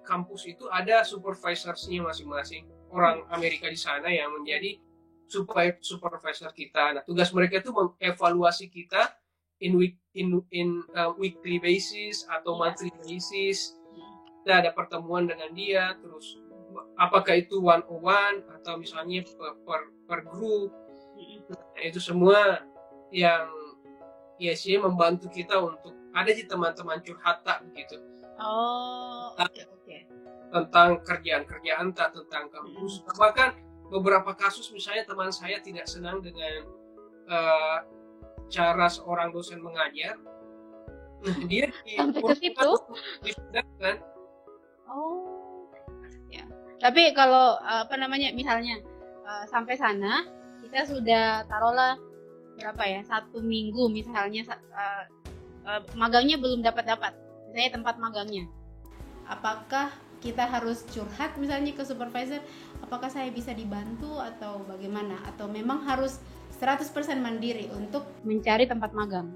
kampus itu ada supervisorsnya masing-masing, orang Amerika di sana yang menjadi supervisor kita. Nah, tugas mereka itu mengevaluasi kita in weekly basis atau monthly basis. Kita ada pertemuan dengan dia, terus apakah itu one-on-one atau misalnya per grup. Nah, itu semua yang sih membantu kita untuk ada di teman-teman curhat tak begitu. Oh, oke. Tentang kerjaan tentang kampus. Bahkan beberapa kasus misalnya teman saya tidak senang dengan cara seorang dosen mengajar. Nah, dia sampai ke situ dipindahkan. Oh, ya. Tapi kalau misalnya sampai sana kita sudah taruhlah berapa ya, 1 minggu misalnya, magangnya belum dapat, misalnya tempat magangnya. Apakah kita harus curhat misalnya ke supervisor, apakah saya bisa dibantu atau bagaimana? Atau memang harus 100% mandiri untuk mencari tempat magang?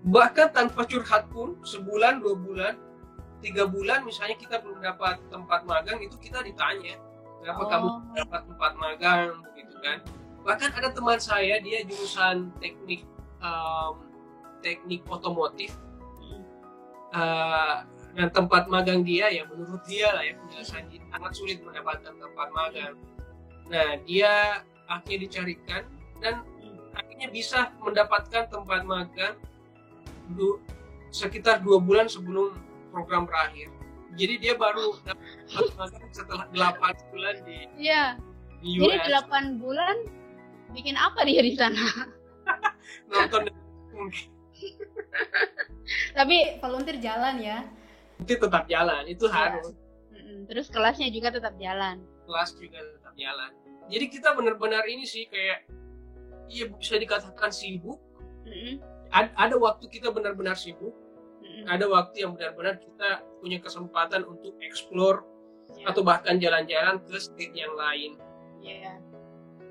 Bahkan tanpa curhat pun, sebulan, 2 bulan, 3 bulan misalnya kita belum dapat tempat magang, itu kita ditanya, kenapa kamu dapat tempat magang, begitu kan. Bahkan ada teman saya, dia jurusan teknik otomotif, dan tempat magang dia ya menurut dia lah ya, penjelasan sangat sulit mendapatkan tempat magang. Nah, dia akhirnya dicarikan dan akhirnya bisa mendapatkan tempat magang sekitar 2 bulan sebelum program berakhir. Jadi dia baru dapat magang setelah 8 bulan di US. Jadi 8 bulan bikin apa dia di sana? Nonton mungkin. Tapi volunteer jalan ya? Itu tetap jalan, itu harus. Terus kelasnya juga tetap jalan? Kelas juga tetap jalan. Jadi kita benar-benar ini sih kayak, iya bisa dikatakan sibuk. Ada waktu kita benar-benar sibuk. Ada waktu yang benar-benar kita punya kesempatan untuk explore atau bahkan jalan-jalan ke state yang lain.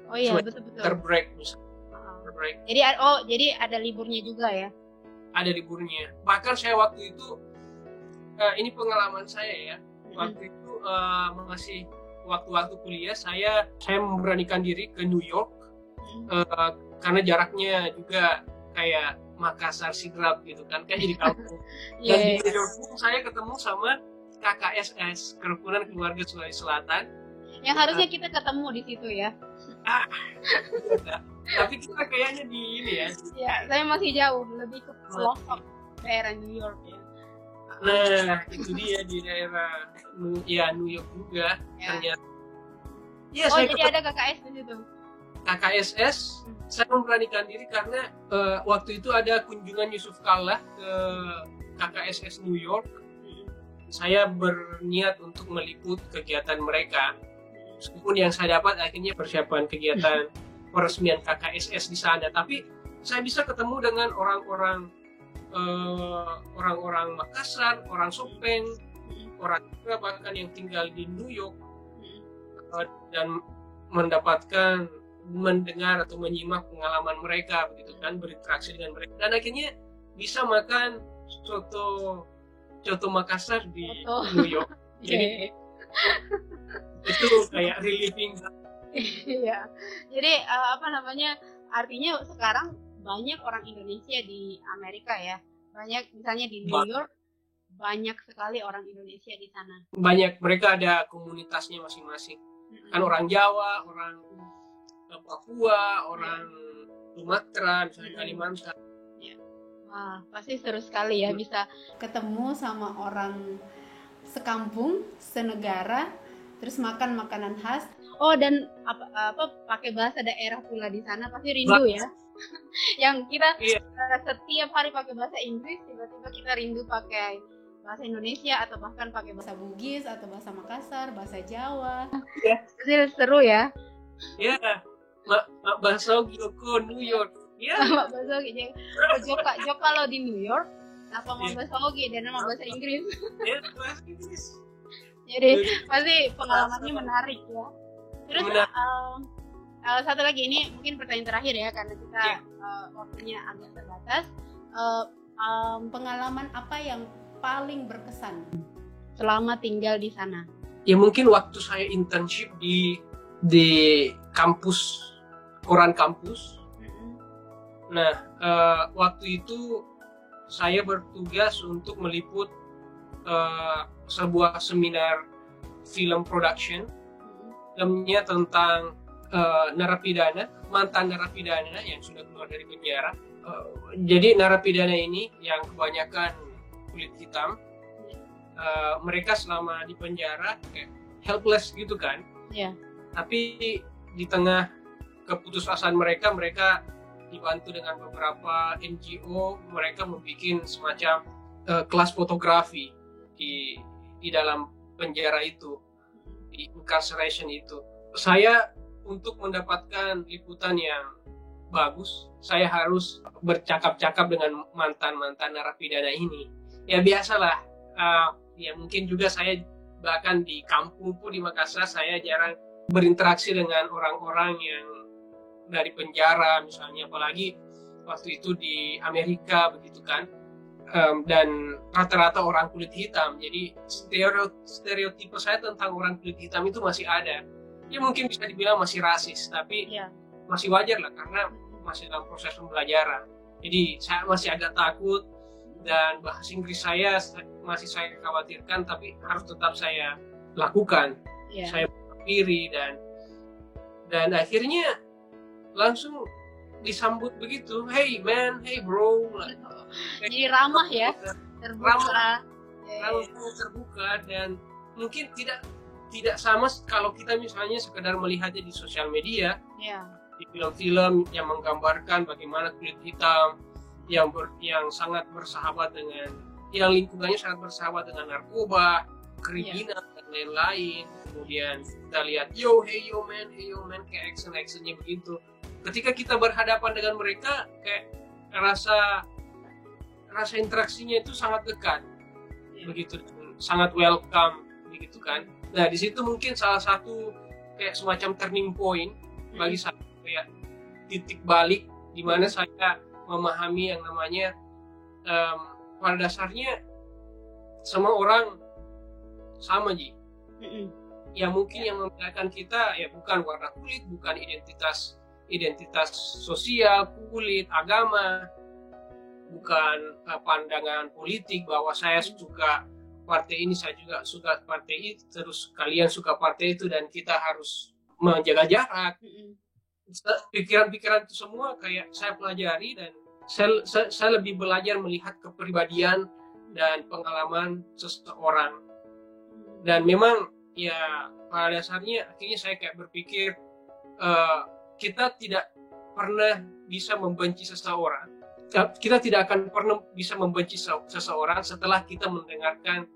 Oh iya, betul-betul. Terbreak misalnya. Jadi ada liburnya juga ya? Ada liburnya. Bahkan saya waktu itu, ini pengalaman saya ya. Waktu itu masih waktu kuliah, saya memberanikan diri ke New York karena jaraknya juga kayak Makassar Sidrap gitu kan, kayak jadi kampung. Dan di New York saya ketemu sama KKSS, Kerukunan Keluarga Sulawesi Selatan. Yang harusnya kita ketemu di situ ya. Tapi kita kayaknya di ini ya. Ya, saya masih jauh, lebih ke pelosok daerah New York ya. Nah, itu dia di daerah New York juga ternyata. Ya, saya jadi ada KKS di situ. KKSS, saya memberanikan diri karena waktu itu ada kunjungan Yusuf Kalla ke KKSS New York. Saya berniat untuk meliput kegiatan mereka. Meskipun yang saya dapat akhirnya persiapan kegiatan peresmian KKSS di sana, tapi saya bisa ketemu dengan orang-orang Makassar, orang Sopeng, orang juga bahkan yang tinggal di New York, dan mendengar atau menyimak pengalaman mereka, begitu kan, berinteraksi dengan mereka, dan akhirnya bisa makan coto Makassar di New York. Jadi itu kayak relieving. Iya. Jadi artinya sekarang banyak orang Indonesia di Amerika ya. Banyak misalnya di New York, banyak sekali orang Indonesia di sana. Banyak, mereka ada komunitasnya masing-masing. Kan orang Jawa, orang Papua, orang Sumatera, misalnya Kalimantan. Wah, pasti seru sekali ya bisa ketemu sama orang sekampung, senegara, terus makan makanan khas. Oh, dan apa pakai bahasa daerah pula di sana, pasti rindu ya. Yang kita setiap hari pakai bahasa Inggris, tiba-tiba kita rindu pakai bahasa Indonesia atau bahkan pakai bahasa Bugis atau bahasa Makassar, bahasa Jawa. Pasti seru ya. Iya. Bahasa Gyoko New York. Iya. Bahasa Joka lo di New York. Apa mau bahasa Ogi dan mau bahasa Inggris? Iya, bahasa Inggris. Jadi pasti pengalamannya menarik ya. Terus satu lagi, ini mungkin pertanyaan terakhir ya karena kita waktunya agak terbatas. Pengalaman apa yang paling berkesan selama tinggal di sana? Ya mungkin waktu saya internship di kampus, koran kampus. Nah, waktu itu saya bertugas untuk meliput sebuah seminar film production. Filmnya tentang mantan narapidana yang sudah keluar dari penjara. Jadi narapidana ini yang kebanyakan kulit hitam, mereka selama di penjara kayak helpless gitu kan. Tapi di tengah keputusasaan mereka dibantu dengan beberapa NGO, mereka membuat semacam kelas fotografi di dalam penjara itu, di incarceration itu. Saya untuk mendapatkan liputan yang bagus, saya harus bercakap-cakap dengan mantan-mantan narapidana ini. Ya biasalah, ya mungkin juga saya bahkan di kampung pun di Makassar saya jarang berinteraksi dengan orang-orang yang dari penjara misalnya, apalagi waktu itu di Amerika begitu kan, dan rata-rata orang kulit hitam, jadi stereotipe saya tentang orang kulit hitam itu masih ada. Ya mungkin bisa dibilang masih rasis, tapi masih wajar lah karena masih dalam proses pembelajaran. Jadi saya masih agak takut, dan bahasa Inggris saya masih saya khawatirkan, tapi harus tetap saya lakukan. Saya berdiri dan akhirnya langsung disambut begitu, hey man, hey bro. Jadi ramah ya, terbuka. Terbuka, dan mungkin tidak sama kalau kita misalnya sekedar melihatnya di sosial media, di film-film yang menggambarkan bagaimana kulit hitam yang sangat bersahabat dengan, yang lingkungannya sangat bersahabat dengan narkoba, kriminal dan lain-lain. Kemudian kita lihat hey yo man, kayak action-actionnya begitu. Ketika kita berhadapan dengan mereka, kayak rasa interaksinya itu sangat dekat, begitu, sangat welcome, begitu kan. Nah di situ mungkin salah satu kayak semacam turning point bagi saya, kayak titik balik di mana saya memahami yang namanya pada dasarnya semua orang sama Ji. Yang mungkin yang membedakan kita ya bukan warna kulit, bukan identitas sosial, kulit, agama, bukan pandangan politik bahwa saya suka partai ini, saya juga suka partai itu, terus kalian suka partai itu, dan kita harus menjaga jarak. Pikiran-pikiran itu semua kayak saya pelajari, dan saya lebih belajar melihat kepribadian dan pengalaman seseorang. Dan memang ya pada dasarnya akhirnya saya kayak berpikir kita tidak pernah bisa membenci seseorang. Kita tidak akan pernah bisa membenci seseorang setelah kita mendengarkan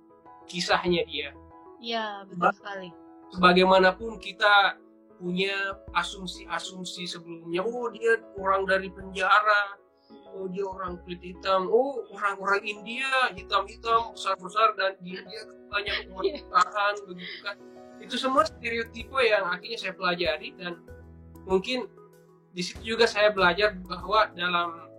kisahnya dia. Iya, betul sekali. Sebagaimanapun kita punya asumsi-asumsi sebelumnya, oh dia orang dari penjara, oh dia orang kulit hitam, oh orang-orang India hitam-hitam besar-besar dan dia banyak pemerintahan begitu kan. Itu semua stereotipe yang akhirnya saya pelajari, dan mungkin di situ juga saya belajar bahwa dalam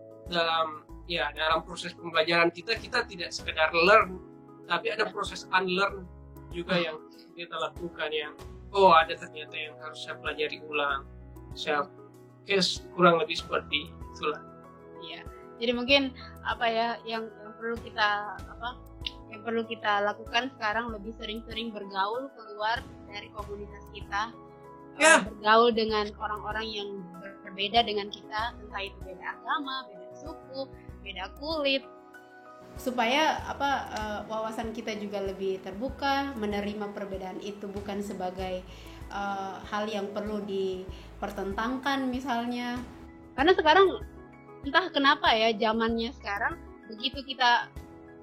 proses pembelajaran kita tidak sekedar learn, tapi ada proses unlearn juga yang kita lakukan, yang ada ternyata yang harus saya pelajari ulang. Saya kurang lebih seperti itulah. Iya. Jadi mungkin yang perlu kita lakukan sekarang lebih sering-sering bergaul keluar dari komunitas kita. Bergaul dengan orang-orang yang berbeda dengan kita, entah itu beda agama, beda suku, beda kulit, supaya wawasan kita juga lebih terbuka, menerima perbedaan itu bukan sebagai hal yang perlu dipertentangkan misalnya. Karena sekarang entah kenapa ya, zamannya sekarang begitu kita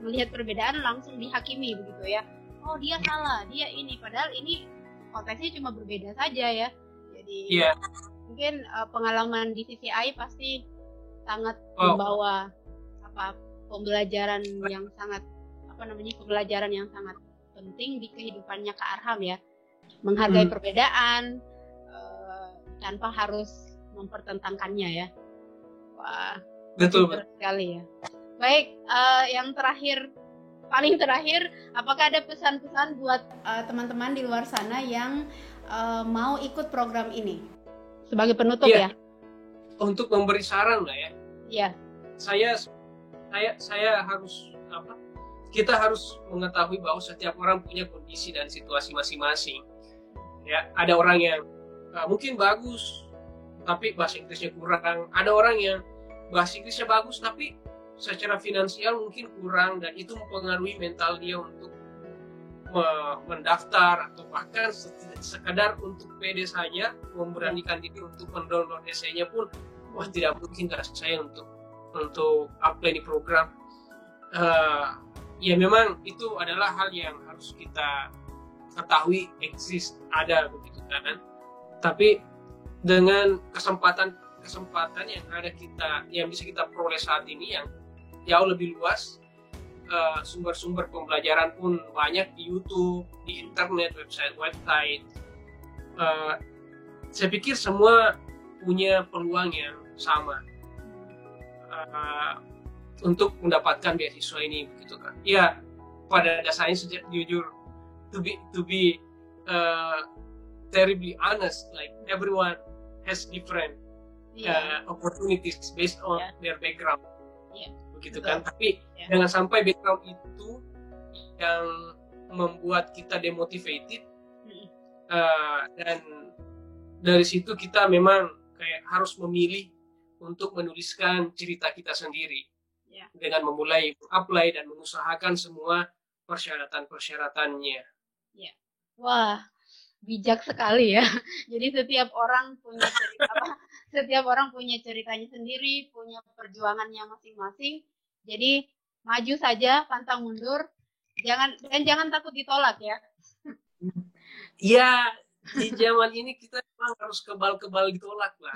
melihat perbedaan langsung dihakimi begitu ya. Oh dia salah, dia ini, padahal ini konteksnya cuma berbeda saja ya. Jadi mungkin pengalaman di CCI pasti sangat membawa pembelajaran yang sangat penting di kehidupannya Kak Arham ya. Menghargai perbedaan tanpa harus mempertentangkannya ya. Wah, betul sekali ya. Baik, yang paling terakhir, apakah ada pesan-pesan buat teman-teman di luar sana yang mau ikut program ini? Sebagai penutup ya. Untuk memberi saran lah ya. Iya. Saya harus kita harus mengetahui bahwa setiap orang punya kondisi dan situasi masing-masing. Ya, ada orang yang mungkin bagus tapi bahasa Inggrisnya kurang. Ada orang yang bahasa Inggrisnya bagus tapi secara finansial mungkin kurang, dan itu mempengaruhi mental dia untuk mendaftar, atau bahkan sekedar untuk pede saja memberanikan diri untuk mendownload esainya pun tidak mungkin saya untuk apply di program. Ya memang itu adalah hal yang harus kita ketahui ada begitu kan. Tapi dengan kesempatan yang ada yang bisa kita peroleh saat ini yang jauh lebih luas, sumber-sumber pembelajaran pun banyak di YouTube, di internet, website. Saya pikir semua punya peluang yang sama untuk mendapatkan beasiswa ini, begitu kan? Ya, pada dasarnya jujur, to be terribly honest, like everyone has different opportunities based on their background. Begitu kan, tapi jangan sampai background itu yang membuat kita demotivated, dan dari situ kita memang kayak harus memilih untuk menuliskan cerita kita sendiri dengan memulai apply dan mengusahakan semua persyaratan-persyaratannya. Wah, bijak sekali ya. Jadi setiap orang punya ceritanya sendiri, punya perjuangannya masing-masing. Jadi maju saja, pantang mundur, jangan takut ditolak ya. Iya, di zaman ini kita memang harus kebal-kebal ditolak lah.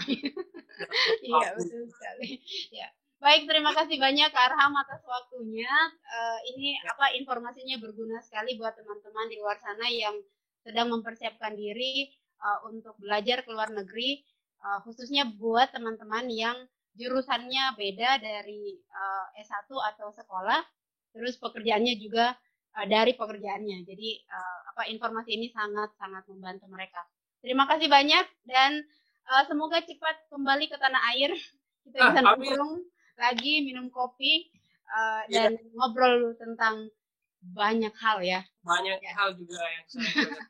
Iya, betul sekali. Ya. Baik, terima kasih banyak Kak Arham atas waktunya. Ini informasinya berguna sekali buat teman-teman di luar sana yang sedang mempersiapkan diri untuk belajar ke luar negeri, khususnya buat teman-teman yang jurusannya beda dari S1 atau sekolah, terus pekerjaannya juga dari pekerjaannya. Jadi informasi ini sangat-sangat membantu mereka. Terima kasih banyak, dan semoga cepat kembali ke tanah air. Kita bisa nongkrong lagi, minum kopi, dan ngobrol tentang banyak hal ya. Banyak hal juga yang saya belajar.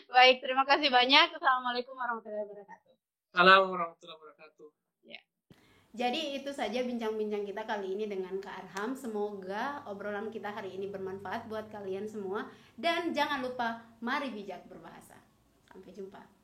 Baik, terima kasih banyak. Assalamualaikum warahmatullahi wabarakatuh. Assalamualaikum warahmatullahi wabarakatuh. Ya. Jadi itu saja bincang-bincang kita kali ini dengan Kak Arham. Semoga obrolan kita hari ini bermanfaat buat kalian semua. Dan jangan lupa, mari bijak berbahasa. Sampai jumpa.